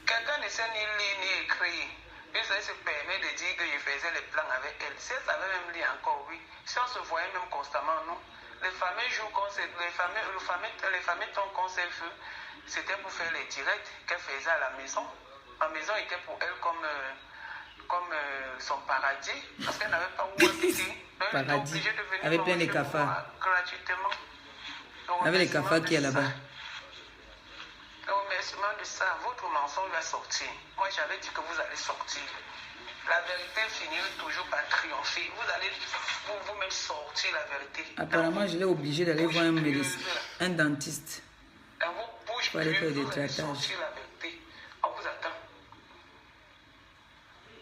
Quelqu'un ne sait ni lire ni écrire. Puis ça se permet de dire que je faisais les plans avec elle. Si elle savait même lire encore, oui. Si on se voyait même constamment, non. Les fameux jours les fameux temps qu'on s'est vu, c'était pour faire les directs qu'elle faisait à la maison. La maison était pour elle comme son paradis, parce qu'elle n'avait pas où habiter. Elle était obligée de venir avec plein de cafards. Gratuitement. Avec les cafards qui est là-bas. Le remerciement de ça, votre mensonge va sortir. Moi, j'avais dit que vous allez sortir. La vérité finira toujours par triompher. Vous allez vous-même sortir la vérité. Apparemment, je l'ai obligé d'aller voir un dentiste. Dans vos bouches pour aller faire des vous allez traitages. sortir la vérité. On vous attend.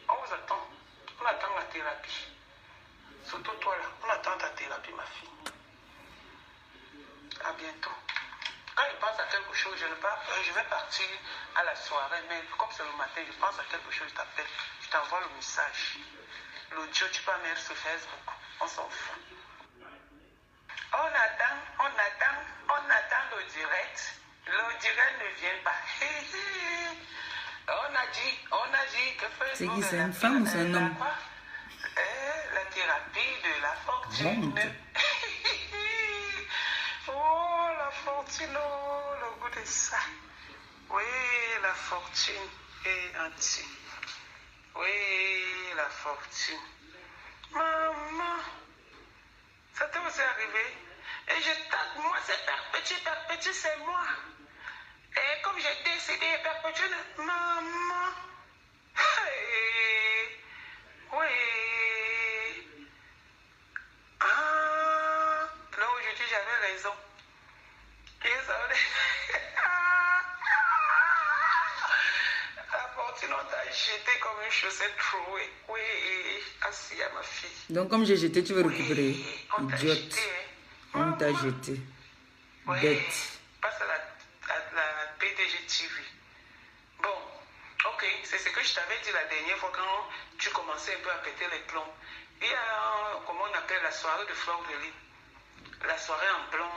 On vous attend. On attend la thérapie. Surtout toi là, on attend ta thérapie, ma fille. À bientôt. Quand je pense à quelque chose, je vais partir à la soirée, mais comme c'est le matin, je pense à quelque chose, je t'appelle, je t'envoie le message. L'audio, tu peux mettre sur Facebook, on s'en fout. On attend le direct. Le direct ne vient pas. On a dit que Facebook... C'est une femme ou c'est un homme? La thérapie de la fortune. Honte. Oh, la fortune, oh, le goût de ça. Oui, la fortune est entière. Oui, la fortune. Maman, ça t'est aussi arrivé? Et je tape, moi c'est perpétué, c'est moi. Et comme j'ai décidé de perpétuer, maman. Hey, oui. Ah, là aujourd'hui j'avais raison. La fortune, on t'a jeté comme une chaussette trouée. Oui, assis à ma fille. Donc comme j'ai jeté, tu veux récupérer. On t'a Idiote. jeté, hein. On t'a jeté. Oui, Bête. passe à la PDG TV. Bon, ok, c'est ce que je t'avais dit la dernière fois quand tu commençais un peu à péter les plombs. Il y a, comment on appelle, la soirée de fleurs de lys. La soirée en blanc,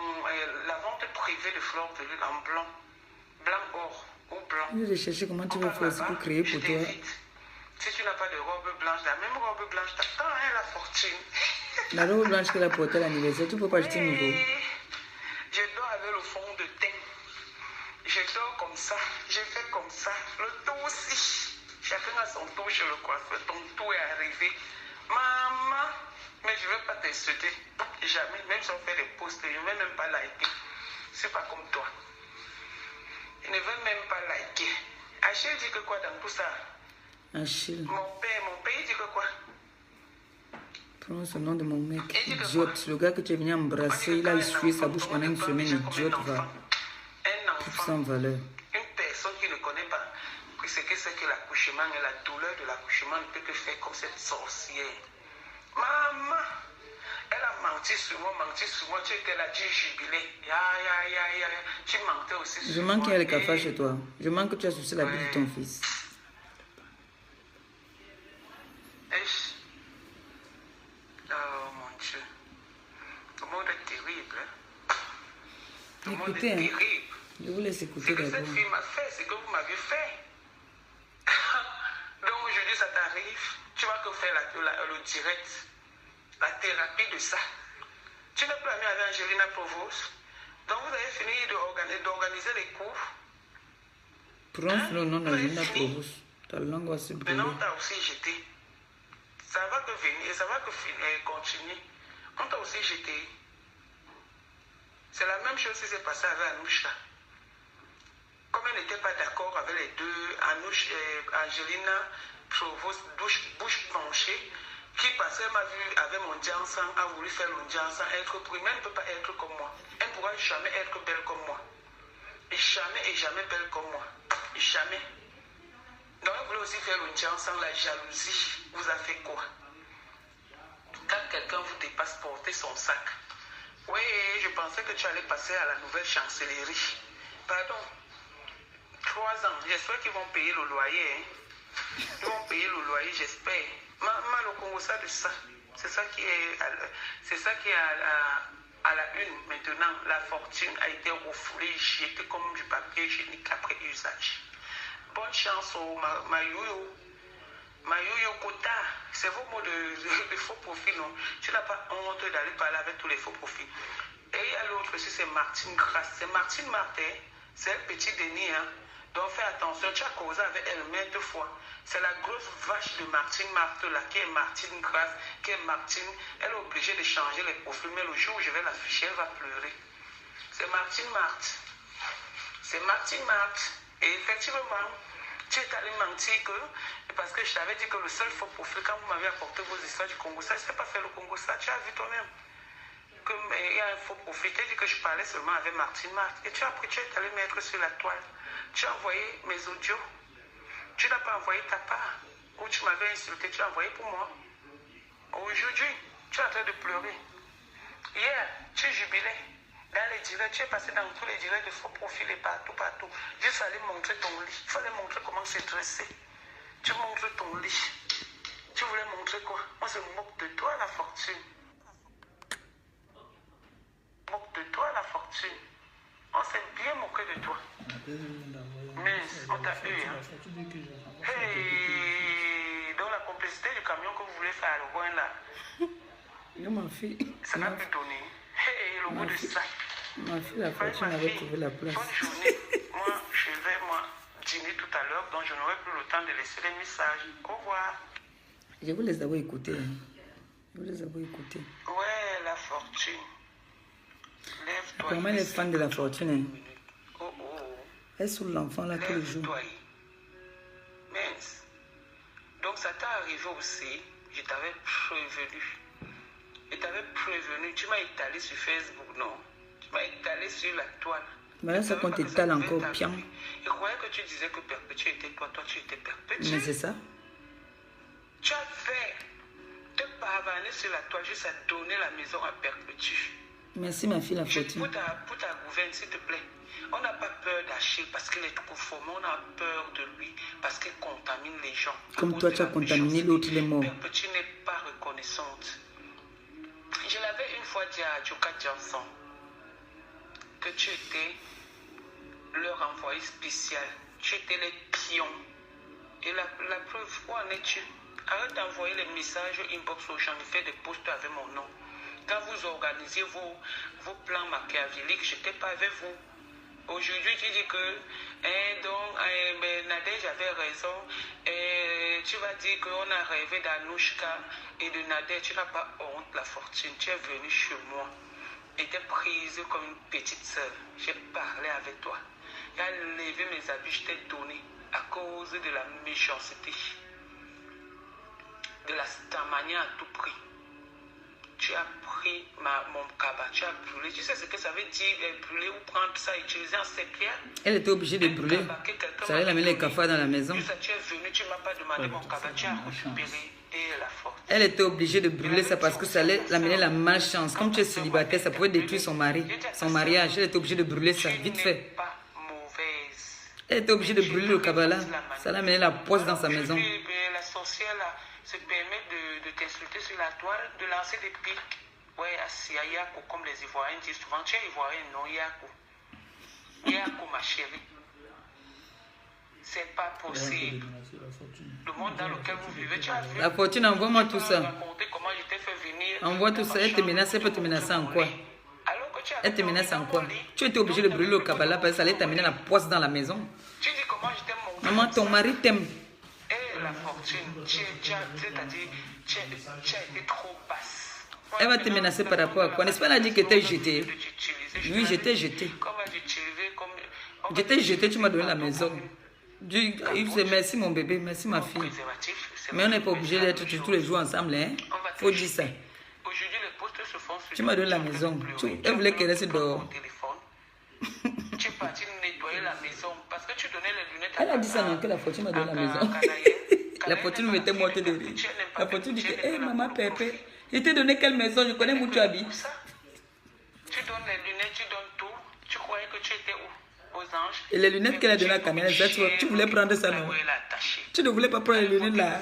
la vente privée de fleurs de lys en blanc. Blanc or ou blanc. Je vais chercher comment tu veux faire pour créer pour toi. Si tu n'as pas de robe blanche, la même robe blanche t'attend, hein, la fortune. La robe blanche qu'elle a portée à l'anniversaire, tu peux pas acheter nouveau. Je dors avec le fond de teint. Je dors comme ça, je fais comme ça. Le tout aussi. Chacun a son tour chez le coiffeur. Ton tour est arrivé. Maman, mais je ne veux pas t'insulter. Jamais. Même si on fait des posts, je ne vais même pas liker. C'est pas comme toi. Il ne veut même pas liker. Achille dit que quoi dans tout ça? Achille. Mon père, il dit que quoi? Prononce le nom de mon mec. Idiote. Le gars que tu es venu embrasser, il a essuyé sa bouche pendant une semaine. Idiote, va. Plus sans valeur. Une personne qui ne connaît pas ce que c'est que l'accouchement et la douleur de l'accouchement ne peut que faire comme cette sorcière. Maman, elle a menti sur moi. Tu étais là, tu jubilais. Tu mentais aussi sur moi. Je manque qu'il y ait le café chez toi. Je manque que tu as sucé la bille de ton fils. Oh mon Dieu. Le monde est terrible. Le monde est Écoutez, terrible. je vous laisse écouter Ce que d'abord. cette fille m'a fait, c'est que vous m'avez fait. Donc aujourd'hui, ça t'arrive. Tu vas que faire le direct, la thérapie de ça. Tu n'es plus ami avec Angelina Provos. Donc vous avez fini d'organiser les cours. Prononce le nom d'Angelina Provos. Ta langue va se brûler. Maintenant, on t'a aussi jeté. Ça va que venir, ça va que continuer. On t'a aussi jeté. C'est la même chose qui s'est passée avec Anouchka. Comme elle n'était pas d'accord avec les deux, Angelina Provos, bouche penchée, qui passait ma vue avec mon Jansan, a voulu faire mon Jansan, être prime. Elle ne peut pas être comme moi. Elle ne pourra jamais être belle comme moi. Et jamais belle comme moi. Jamais. Donc elle voulait aussi faire le Jansan, la jalousie. Vous a fait quoi? Quand quelqu'un vous dépasse, porter son sac. Oui, je pensais que tu allais passer à la nouvelle chancellerie. Pardon. 3 ans. J'espère qu'ils vont payer le loyer. Hein. Ils vont payer le loyer, j'espère. Maman, le Congo, ça de ça. C'est ça qui est à la une maintenant. La fortune a été refoulée, jetée comme du papier hygiénique après usage. Bonne chance au Mayuyo. Mayuyo Kota. C'est vos mots de faux profil, non? Tu n'as pas honte d'aller parler avec tous les faux profils. Et il y a l'autre aussi, c'est Martine Grasse. C'est Martine Martin. C'est un petit déni, hein. Donc fais attention, tu as causé avec elle maintes fois. C'est la grosse vache de Martine Marthe là, qui est Martine Grasse, qui est Martine. Elle est obligée de changer les profils, mais le jour où je vais l'afficher, elle va pleurer. C'est Martine Marthe. C'est Martine Marthe. Et effectivement, tu es allé mentir parce que je t'avais dit que le seul faux profil, quand vous m'avez apporté vos histoires du Congo, ça, je ne sais pas faire le Congo, ça, tu as vu toi-même. Il y a un faux profil, tu as dit que je parlais seulement avec Martine Marthe. Et tu es allé mettre sur la toile. Tu as envoyé mes audios. Tu n'as pas envoyé ta part. Ou tu m'avais insulté, tu as envoyé pour moi. Aujourd'hui, tu es en train de pleurer. Hier, tu jubilais. Dans les directs, tu es passé dans tous les directs de faux profils et partout. Juste aller montrer ton lit. Il fallait montrer comment c'est dressé. Tu montres ton lit. Tu voulais montrer quoi? Moi, je me moque de toi, la fortune. Moque de toi, la fortune. On s'est bien moqué de toi. Mais on t'a eu, hein. Hey, dans la complicité du camion que vous voulez faire à le coin là. Ma fille. Ça n'a plus donné. Hey, le goût de ça. Ma fille, la fortune avait trouvé la place. Bonne journée. Moi, je vais dîner tout à l'heure, donc je n'aurai plus le temps de laisser les messages. Au revoir. Je vous les avais écoutés. Ouais, la fortune. Lève-toi. Comment les fans de la fortune, hein? Oh. Elle est sous l'enfant là tous les jours. Mince. Donc ça t'est arrivé aussi. Je t'avais prévenu. Tu m'as étalé sur Facebook, non? Tu m'as étalé sur la toile. Mais là, ça qu'on t'étale encore bien. Je croyais que tu disais que Perpétue était toi tu étais Perpétue. Mais c'est ça. Tu as fait te pavaner sur la toile juste à donner la maison à Perpétue. Merci ma fille la fortune. Pour ta gouverne, s'il te plaît. On n'a pas peur d'Achille parce qu'il est trop fort, mais on a peur de lui parce qu'il contamine les gens. Comme toi, tu as contaminé l'autre, il est mort. Perpétue n'est pas reconnaissante. Je l'avais une fois dit à Joka Johnson que tu étais leur envoyé spécial. Tu étais les pions. Et la preuve, où en es-tu? Arrête d'envoyer les messages inbox aux gens, fais des posts avec mon nom. Quand vous organisez vos plans machiavéliques, je n'étais pas avec vous. Aujourd'hui, tu dis que Nadège avait raison. Tu vas dire qu'on a rêvé d'Anouchka et de Nadège. Tu n'as pas honte, la fortune. Tu es venu chez moi. était prise comme une petite sœur. J'ai parlé avec toi. J'ai levé mes habits, je t'ai donné à cause de la méchanceté, de ta manière à tout prix. Tu as pris mon cabas, tu as brûlé. Tu sais ce que ça veut dire, brûler ou prendre ça, utiliser en sépière? Elle était obligée de brûler. Ça allait amener les cafards dans la maison. Tu es venu, tu ne m'as pas demandé mon cabas, tu as récupéré et la force. Elle était obligée de brûler ça parce que ça allait l'amener la malchance. Comme tu es célibataire, ça pouvait détruire son mari, son mariage. Elle était obligée de brûler ça, vite fait. Elle était obligée de brûler le cabala. Ça allait amener la poisse dans sa maison. La sorcière là se permet de t'insulter sur la toile, de lancer des pics. Ouais, Assia, Yako, comme les Ivoiriens disent souvent. Tu es Ivoirien, non, Yako. Yako, ma chérie. C'est pas possible. Le monde dans lequel vous vivez, tu as vu. La fortune, envoie-moi tout ça. Comment je t'ai fait venir. Envoie tout ça. Elle te menace, elle peut te menacer en quoi? Elle te menace en quoi? Tu étais obligé de brûler le cabala parce que ça allait t'amener la poisse dans la maison. Tu dis comment je t'aime, mon Maman, ton mari t'aime. Et la fortune, c'est-à-dire, tu as été trop basse. Elle va te menacer par rapport à quoi? N'est-ce pas, elle a dit que tu es jeté? Oui, j'étais jeté. J'étais jeté, tu m'as donné la maison. Merci mon bébé, merci ma fille. Mais on n'est pas obligé d'être tous les jours ensemble, hein? Faut dire ça. Tu m'as donné la maison. Elle voulait qu'elle reste dehors. Tu es parti nettoyer la maison parce que tu donnais les lunettes. Elle a dit ça, non, que la fortune m'a donné la maison. La fortune me mettait morte de rire. La fortune dit que, hé, maman Pépé, je t'ai donné quelle maison? Je connais où tu habites. Tu donnes les lunettes, tu donnes tout. Tu croyais que tu étais où? Aux anges. Et les lunettes qu'elle a données à Canel, tu voulais prendre ça, non? Tu ne voulais pas prendre les lunettes là.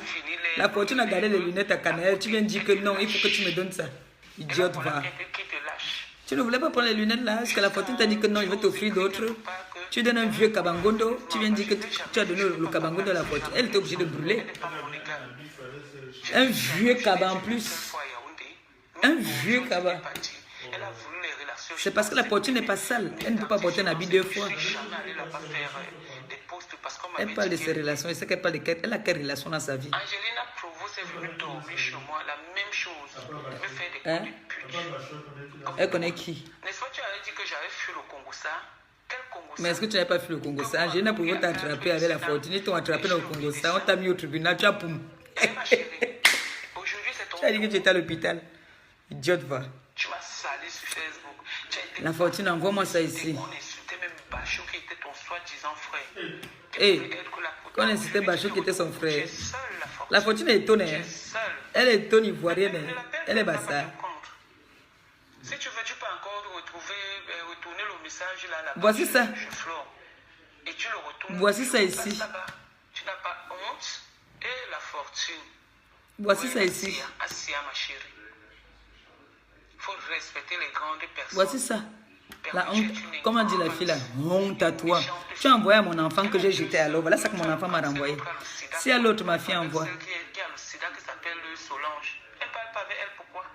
La fortune a gardé les lunettes à Canel. Tu viens dire que non, il faut que tu me donnes ça. Idiote, va. Tu ne voulais pas prendre les lunettes là, parce que la fortune t'a dit que non, je vais t'offrir d'autres. Tu donnes un vieux kabangondo, tu viens dire que tu as donné le kabangondo à la fortune. Elle était obligée de brûler. Un vieux kaban en plus. Un vieux kaban. C'est parce que la fortune n'est pas sale. Elle ne peut pas porter un habit deux fois. Elle parle de ses relations. Elle sait qu'elle parle de quelle. Elle a quelle relation dans sa vie? Angelina Provo s'est venue dormir chez moi, la même chose. Me faire des coups de pute. Elle connaît qui? N'est-ce pas, tu avais dit que j'avais fui le Congo ça? Quel Congo ça? Mais est-ce que tu n'avais pas fui le Congo ça? Angelina Provo t'a attrapé avec la fortune. Ils t'ont attrapé dans le Congo ça. On t'a mis au tribunal. Tu as poum. Aujourd'hui, c'est ton. Tu as dit que tu étais à l'hôpital. Idiote, va. Tu m'as salé sur Facebook. La fortune, envoie-moi ça ici. On insultait même Bachou qui était ton soi-disant frère. Hé, quand on insultait Bachou qui était son frère. La fortune est étonnée. Elle est étonnée ivoirienne. Elle est bassard. Si tu veux, tu peux encore retourner le message là. Voici ça. Et tu le retournes. Voici ça ici. Tu n'as pas honte. Et la fortune. Voici ça ici. Assia, ma chérie. Il faut respecter les grandes personnes. Voici ça. La honte. Comment dit la fille là? Honte à toi. Tu as envoyé à mon enfant que j'ai jeté à l'eau. Voilà ça que mon enfant m'a renvoyé. Si à l'autre, ma fille envoie. Qui a le sida qui s'appelle Solange. Elle parle pas avec elle, pourquoi?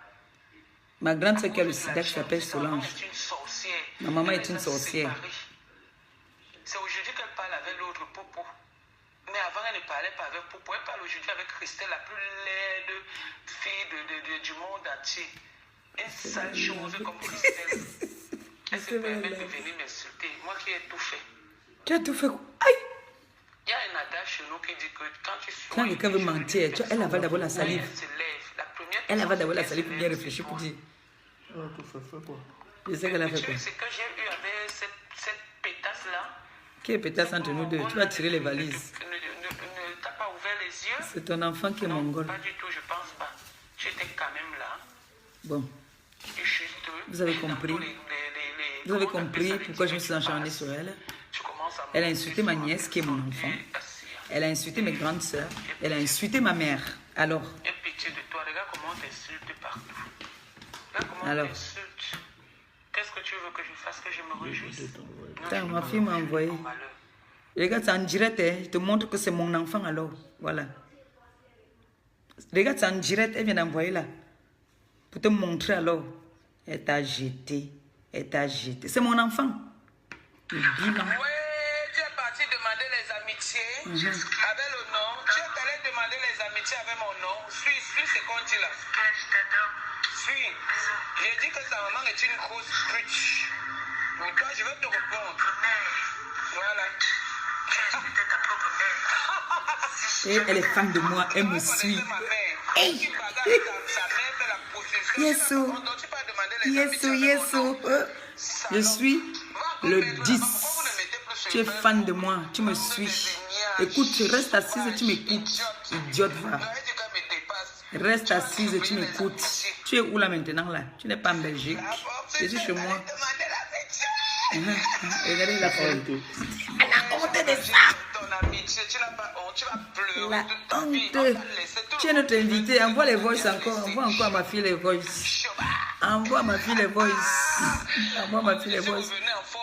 Ma grande soeur qui a le sida qui s'appelle Solange. Ma maman est une sorcière. C'est aujourd'hui qu'elle parle avec l'autre Popo. Mais avant, elle ne parlait pas avec Popo. Elle parle aujourd'hui avec Christelle, la plus laide fille du monde entier. Une sale chose comme Christelle. Elle se permet de venir m'insulter. Moi qui ai tout fait. Tu as tout fait. Aïe! Il y a un adage chez nous qui dit que quand tu sois. Quand quelqu'un veut mentir, elle avale d'abord la salive. Elle avale d'abord la salive pour bien réfléchir pour dire. Je sais qu'elle a fait quoi. C'est que j'ai eu avec cette pétasse-là. Qui est pétasse entre nous deux? Tu vas tirer les valises. Ne t'as pas ouvert les yeux? C'est ton enfant qui est mongol. Pas du tout, je pense pas. J'étais quand même là. Bon. Vous avez compris. Vous avez compris pourquoi je me suis acharnée sur elle. Elle a insulté ma nièce qui est mon enfant. Elle a insulté mes grandes sœurs. Elle a insulté ma mère. Alors. Pitié de toi, regarde comment on t'insulte partout. Regarde comment on t'insulte. Qu'est-ce que tu veux que je fasse, que je me réjouisse? Attends, ma fille m'a envoyé. Regarde, c'est en direct. Je te montre que c'est mon enfant alors. Voilà. Regarde, c'est en direct. Elle vient d'envoyer là. Pour te montrer alors. Elle t'a jeté. Elle t'a jeté. C'est mon enfant. Oui, tu es parti demander les amitiés avec le nom. Tu es allé demander les amitiés avec mon nom. Suis ce qu'on dit là. Je t'adore. suis. J'ai dit que sa maman est une grosse pute. Pour toi, je vais te répondre. Voilà. Et elle est fan de moi, elle me suit. Hey. Yesu. Yesu, Yesu. Je suis le 10. Tu es fan de moi, tu me suis. Écoute, tu restes assise et tu m'écoutes. Idiote, va. Reste assise et tu m'écoutes. Tu es où là maintenant là? Tu n'es pas en Belgique. Je suis chez moi. Regardez la honte. La honte de ça. La honte. Tu es notre invité. Envoie les voices encore. Envoie encore à ma fille les voices. Envoie à ma fille les voices. Envoie à ma fille les voices.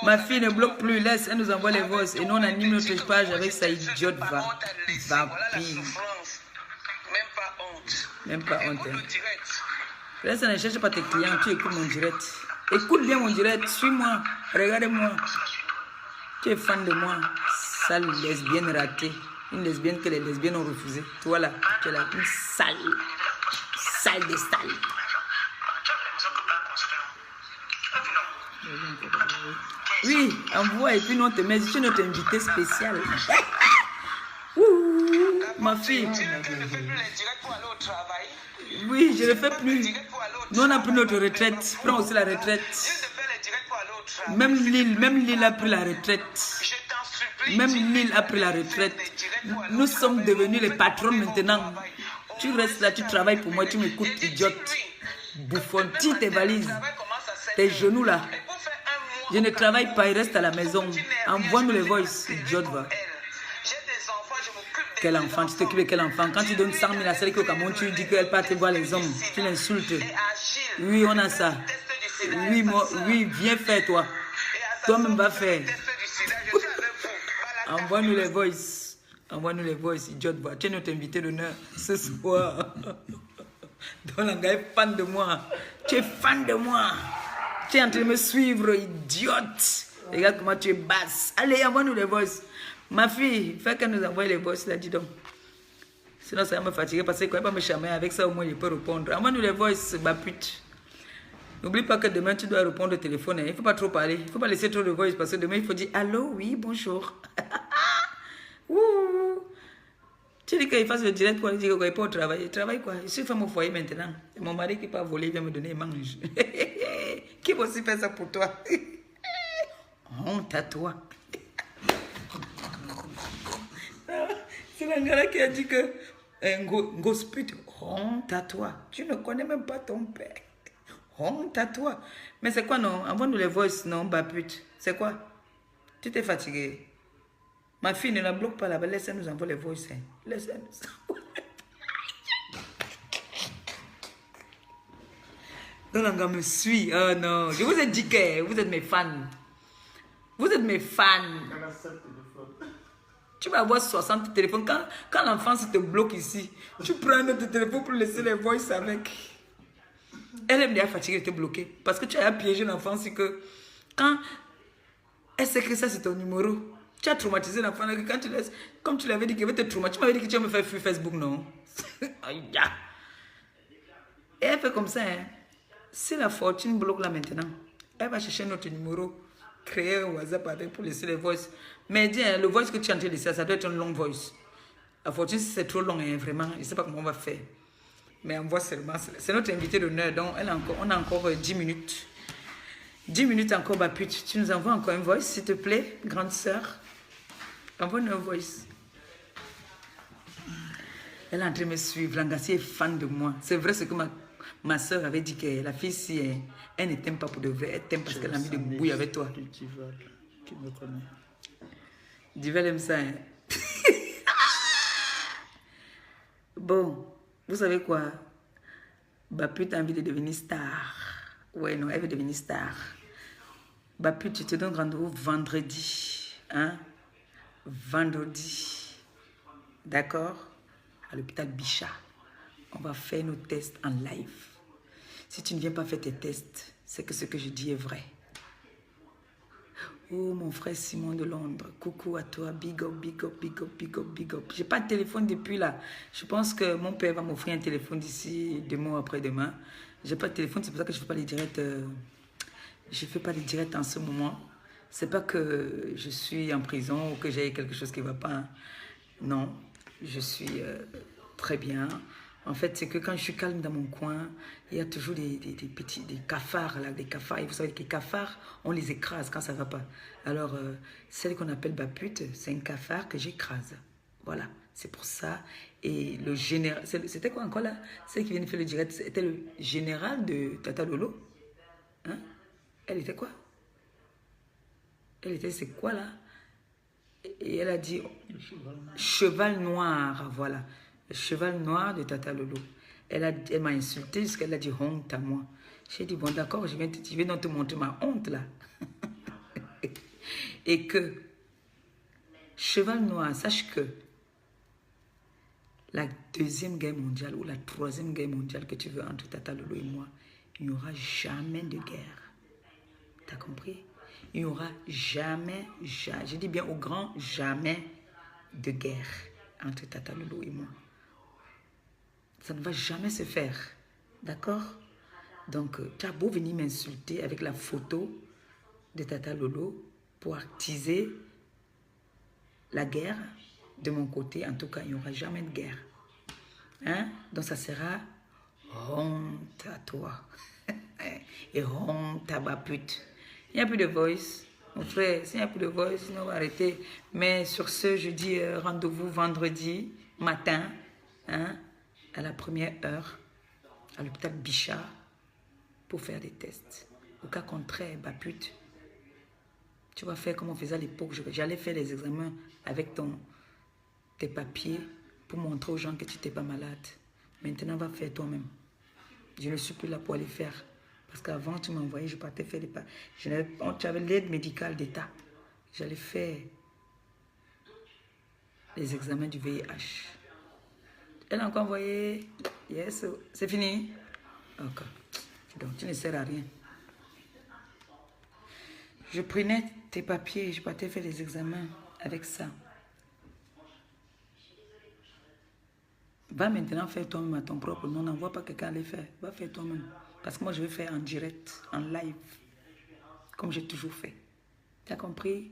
Ma fille ne bloque plus. Laisse, elle nous envoie les voices. Et nous on anime notre page avec sa idiote va. Vampire. Même pas honte. Laisse, ne cherche pas tes clients. Tu écoutes mon direct. Écoute bien mon direct. Suis-moi. Regardez-moi. Tu es fan de moi. Sale lesbienne ratée. Une lesbienne que les lesbiennes ont refusée. Toi là, tu es là. Une sale. Sale des sales. Oui, envoie et puis nous on te met. Tu es notre invité spécial. Ma fille. Oui, je ne le fais plus. Nous on a pris notre retraite. Prends aussi la retraite. Même Lille a pris la retraite. Même Lille a pris la retraite. Nous sommes devenus les patrons maintenant. Tu restes là, tu travailles pour moi, tu m'écoutes, idiote. Bouffon, tire tes valises. Tes genoux là. Je ne travaille pas, il reste à la maison. Envoie-nous les voices, idiote va. Quel enfant, tu t'occupes de quel enfant? Quand tu donnes 100 000 à celle qui est au Cameroun, tu dis qu'elle part voir les hommes. Tu l'insultes. Oui, on a ça. Oui, moi, oui, viens faire toi. Toi-même va faire. Envoie-nous les voices. Envoie-nous les voices, idiote va. Tu es notre invité d'honneur ce soir. Donc la gars est fan de moi. Tu es fan de moi. Tu es en train de me suivre, idiote. Regarde comment tu es basse. Allez, envoie-nous les voices. Ma fille, fais qu'elle nous envoie les voices là, dis donc. Sinon, ça va me fatiguer parce qu'elle ne peut pas me charmer. Avec ça, au moins, je peux répondre. Envoie-nous les voices, ma pute. N'oublie pas que demain, tu dois répondre au téléphone. Il ne faut pas trop parler. Il ne faut pas laisser trop de voix parce que demain, il faut dire allô, oui, bonjour. Tu dis qu'il fasse le direct pour dire qu'il n'est pas au travail. Il travaille quoi? Je suis femme au foyer maintenant. Et mon mari qui part voler, il vient me donner un mange. Qui va aussi faire ça pour toi? Honte à toi. C'est l'Angara qui a dit que Ngosput, honte à toi. Tu ne connais même pas ton père. Honte à toi. Mais c'est quoi non? Envoie-nous les voices, non, bapute. C'est quoi? Tu t'es fatigué. Ma fille ne la bloque pas là-bas. Laisse-elle nous envoyer les voices. Hein. Laisse-elle nous envoyer. Donc l'Angara me suit. Oh non. Je vous ai dit que vous êtes mes fans. Vous êtes mes fans. Tu vas avoir 60 téléphones. Quand l'enfant te bloque ici, tu prends notre téléphone pour laisser les voices avec. Elle est déjà fatiguée de te bloquer. Parce que tu as piégé l'enfant, c'est que quand elle sait que ça c'est ton numéro, tu as traumatisé l'enfant. Quand tu laisses, comme tu l'avais dit qu'il va te traumatiser, tu m'avais dit que tu vas me faire fuir Facebook, non? Et elle fait comme ça. Hein. Si la fortune bloque là maintenant, elle va chercher notre numéro, créer un WhatsApp avec pour laisser les voices. Mais dis, le voice que tu es en train de laisser, ça doit être un long voice. La fortune, si c'est trop long, hein, vraiment, je ne sais pas comment on va faire. Mais on voit seulement. C'est notre invité d'honneur, donc on a encore 10 minutes. 10 minutes encore, Bapute. Tu nous envoies encore un voice, s'il te plaît, grande sœur. Envoie-nous un voice. Elle est en train de me suivre. Langassi est fan de moi. C'est vrai ce que ma soeur avait dit, que la fille, si elle ne t'aime pas pour de vrai, elle t'aime parce qu'elle a envie de bouillir avec toi. Qui me connaît. Divel aime ça. Hein? Bon, vous savez quoi? Bapute a envie de devenir star. Ouais, non, elle veut devenir star. Bapute, tu te donnes rendez-vous vendredi. Hein? Vendredi. D'accord? À l'hôpital Bichat. On va faire nos tests en live. Si tu ne viens pas faire tes tests, c'est que ce que je dis est vrai. Oh, mon frère Simon de Londres, coucou à toi, big up, big up, big up, big up, big up. J'ai pas de téléphone depuis là. Je pense que mon père va m'offrir un téléphone d'ici demain ou après-demain. J'ai pas de téléphone, c'est pour ça que je fais pas les directs. Je fais pas les directs en ce moment. C'est pas que je suis en prison ou que j'ai quelque chose qui va pas. Hein. Non, je suis très bien. En fait, c'est que quand je suis calme dans mon coin, il y a toujours des cafards, là, des cafards. Et vous savez que les cafards, on les écrase quand ça va pas. Alors, celle qu'on appelle Bapute, c'est un cafard que j'écrase. Voilà, c'est pour ça. Et le général, c'était quoi encore là? Celle qui vient de faire le direct, c'était le général de Tata Lolo. Hein? Elle était quoi? Elle était, c'est quoi là? Et elle a dit, cheval noir, voilà. Le cheval noir de Tata Lolo. Elle m'a insulté jusqu'à qu'elle a dit honte à moi. J'ai dit, bon d'accord, je vais donc te montrer ma honte là. Et que, cheval noir, sache que la deuxième guerre mondiale ou la troisième guerre mondiale que tu veux entre Tata Lolo et moi, il n'y aura jamais de guerre. T'as compris? Il n'y aura jamais, je dis bien au grand jamais de guerre entre Tata Lolo et moi. Ça ne va jamais se faire. D'accord? Donc, tu as beau venir m'insulter avec la photo de Tata Lolo pour attiser la guerre de mon côté. En tout cas, il n'y aura jamais de guerre. Hein? Donc, ça sera honte à toi. Et honte à Bapute. Il n'y a plus de voice. Mon frère, s'il n'y a plus de voice, on va arrêter. Mais sur ce, je dis rendez-vous vendredi matin, hein, à la première heure, à l'hôpital Bichat, pour faire des tests. Au cas contraire, Bapute, tu vas faire comme on faisait à l'époque. J'allais faire les examens avec tes papiers pour montrer aux gens que tu n'étais pas malade. Maintenant, va faire toi-même. Je ne suis plus là pour aller faire. Parce qu'avant, tu m'envoyais, je partais faire des pas. Tu avais l'aide médicale d'État. J'allais faire les examens du VIH. Elle a encore envoyé. Yes, c'est fini. Ok. Donc, tu ne sers à rien. Je prenais tes papiers et je partais faire les examens avec ça. Va maintenant faire toi-même à ton propre nom. N'envoie pas quelqu'un aller faire. Va faire toi-même. Parce que moi, je vais faire en direct, en live. Comme j'ai toujours fait. Tu as compris?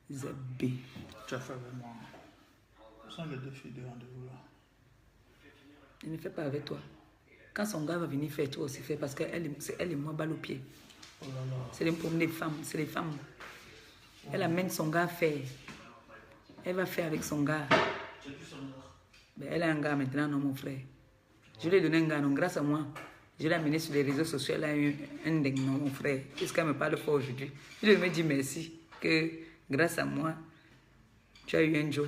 Zébé. Tu as fait avec moi. Ce sont les deux filles de rendez-vous là. Il ne fait pas avec toi. Quand son gars va venir faire, toi aussi fais. Parce qu'elle et moi, balle au pied. Oh là là. C'est les femmes. C'est les femmes. Elle amène son gars à faire. Elle va faire avec son gars. Ben, elle a un gars maintenant, non, mon frère. Je lui ai donné un gars, non, grâce à moi. Je l'ai amené sur les réseaux sociaux, elle a eu un dingue, non, mon frère. Qu'est-ce qu'elle me parle fort aujourd'hui? Je lui ai dit merci, que grâce à moi, tu as eu un Joe.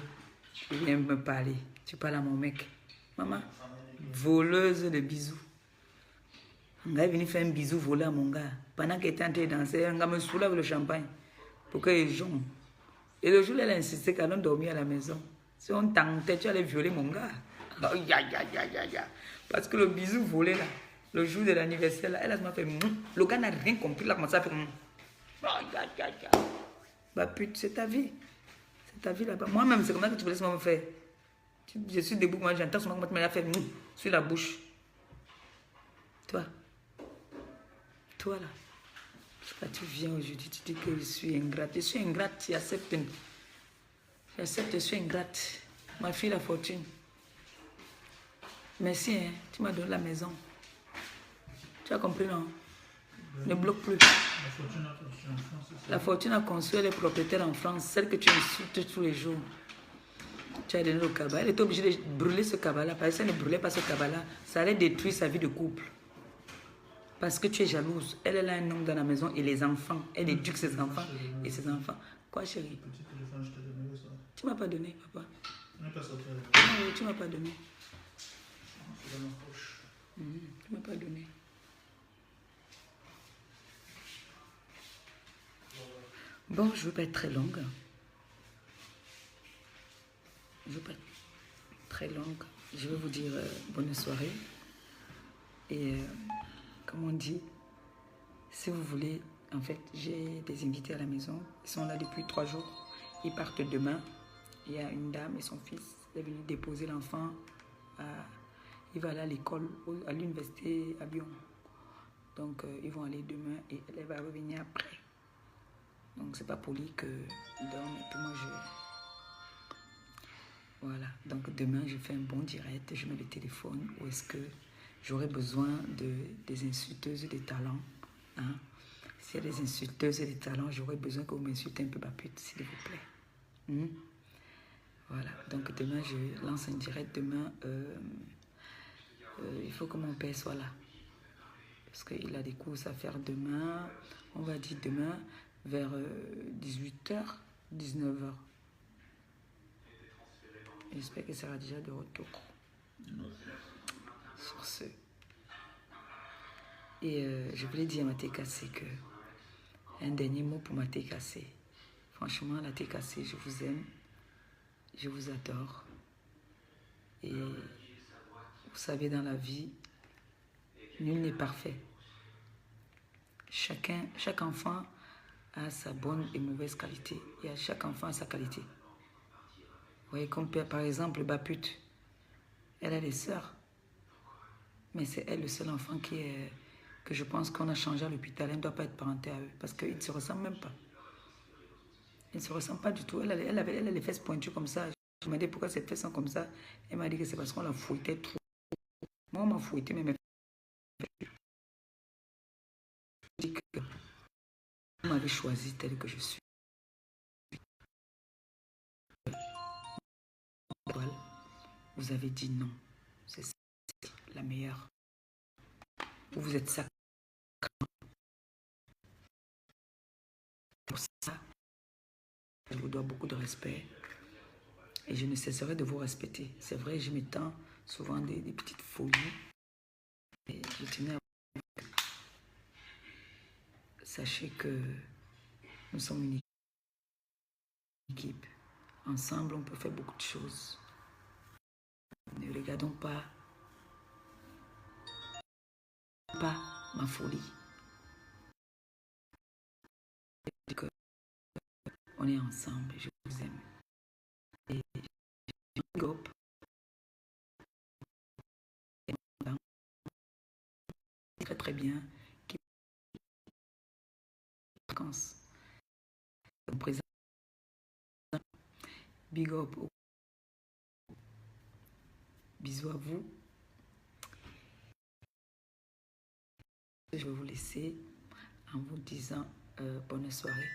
Tu viens me parler. Tu parles à mon mec. Maman, voleuse de bisous. Un gars est venu faire un bisou volé à mon gars. Pendant qu'il était en train de danser, un gars me saoule avec le champagne. Pour qu'il joue. Et le jour, elle a insisté qu'elle allait dormir à la maison. Si on tentait, tu allais violer mon gars. Oh, parce que le bisou volé là, le jour de l'anniversaire là, elle a fait le gars n'a rien compris là, comment ça fait Bah pute, c'est ta vie. C'est ta vie là-bas. Moi-même, c'est comme ça que tu me laisses me faire. Je suis debout, moi j'entends comment tu me l'as fait sur la bouche. Toi là. Quand tu viens aujourd'hui, tu dis que je suis ingrate. Je suis ingrate, tu acceptes. J'accepte, je suis ingrate. Ma fille, la fortune. Merci, hein, tu m'as donné la maison. Tu as compris, non? Ne bloque plus. La fortune a construit les propriétaires en France, celle que tu insultes tous les jours. Tu as donné le cabas. Elle était obligée de brûler ce cabas-là. Parce que si elle ne brûlait pas ce cabas-là, ça allait détruire sa vie de couple. Parce que tu es jalouse. Elle a un homme dans la maison et les enfants. Elle éduque ses enfants et ses enfants. Quoi, chérie? Petit téléphone, je t'ai donné ça. Tu m'as pas donné, papa. Non, pas ça. Non, tu m'as pas donné. C'est dans ma poche. Tu m'as pas donné. Bon, je ne veux pas être très longue. Je ne veux pas être très longue. Je vais vous dire bonne soirée. Et comme on dit, si vous voulez, en fait, j'ai des invités à la maison. Ils sont là depuis 3 jours. Ils partent demain. Il y a une dame et son fils. Ils sont venus déposer l'enfant. il va aller à l'école, à l'université à Lyon. Donc, ils vont aller demain et elle va revenir après. Donc, c'est pas poli que dorme et puis moi, Voilà. Donc, demain, je fais un bon direct. Je mets le téléphone où est-ce que j'aurai besoin des insulteuses des talents. Hein? S'il y a des insulteuses et des talents, j'aurai besoin que vous m'insultez un peu Bapute, s'il vous plaît. Voilà. Donc, demain, je lance un direct. Demain, il faut que mon père soit là. Parce qu'il a des courses à faire demain. On va dire demain vers 18h, 19h. J'espère qu'il sera déjà de retour. Sur ce. Et je voulais dire à ma TKC que un dernier mot pour ma TKC. Franchement, la TKC, je vous aime. Je vous adore. Et vous savez, dans la vie, nul n'est parfait. Chaque enfant a sa bonne et mauvaise qualité. Et chaque enfant a sa qualité. Vous voyez, comme par exemple, Bapute, elle a des sœurs. Mais c'est elle le seul enfant que je pense qu'on a changé à l'hôpital. Elle ne doit pas être parentée à eux. Parce qu'ils ne se ressemblent même pas. Ils ne se ressemblent pas du tout. Elle a les fesses pointues comme ça. Je me dis pourquoi ses fesses sont comme ça. Elle m'a dit que c'est parce qu'on la fouettait trop. Moi, on m'a fouetté, mais mes fesses. Je dis que vous m'avez choisi tel que je suis. Vous avez dit non. C'est la meilleure. Vous êtes sacré. Pour ça, je vous dois beaucoup de respect. Et je ne cesserai de vous respecter. C'est vrai, je m'étends souvent des petites folies. Et je tenais à vous dire, sachez que nous sommes une équipe. Ensemble, on peut faire beaucoup de choses. Ne regardons pas ma folie. On est ensemble et je vous aime. Et big up. Très très bien. Qui vacances. Présent. Big up. Bisous à vous. Je vais vous laisser en vous disant bonne soirée.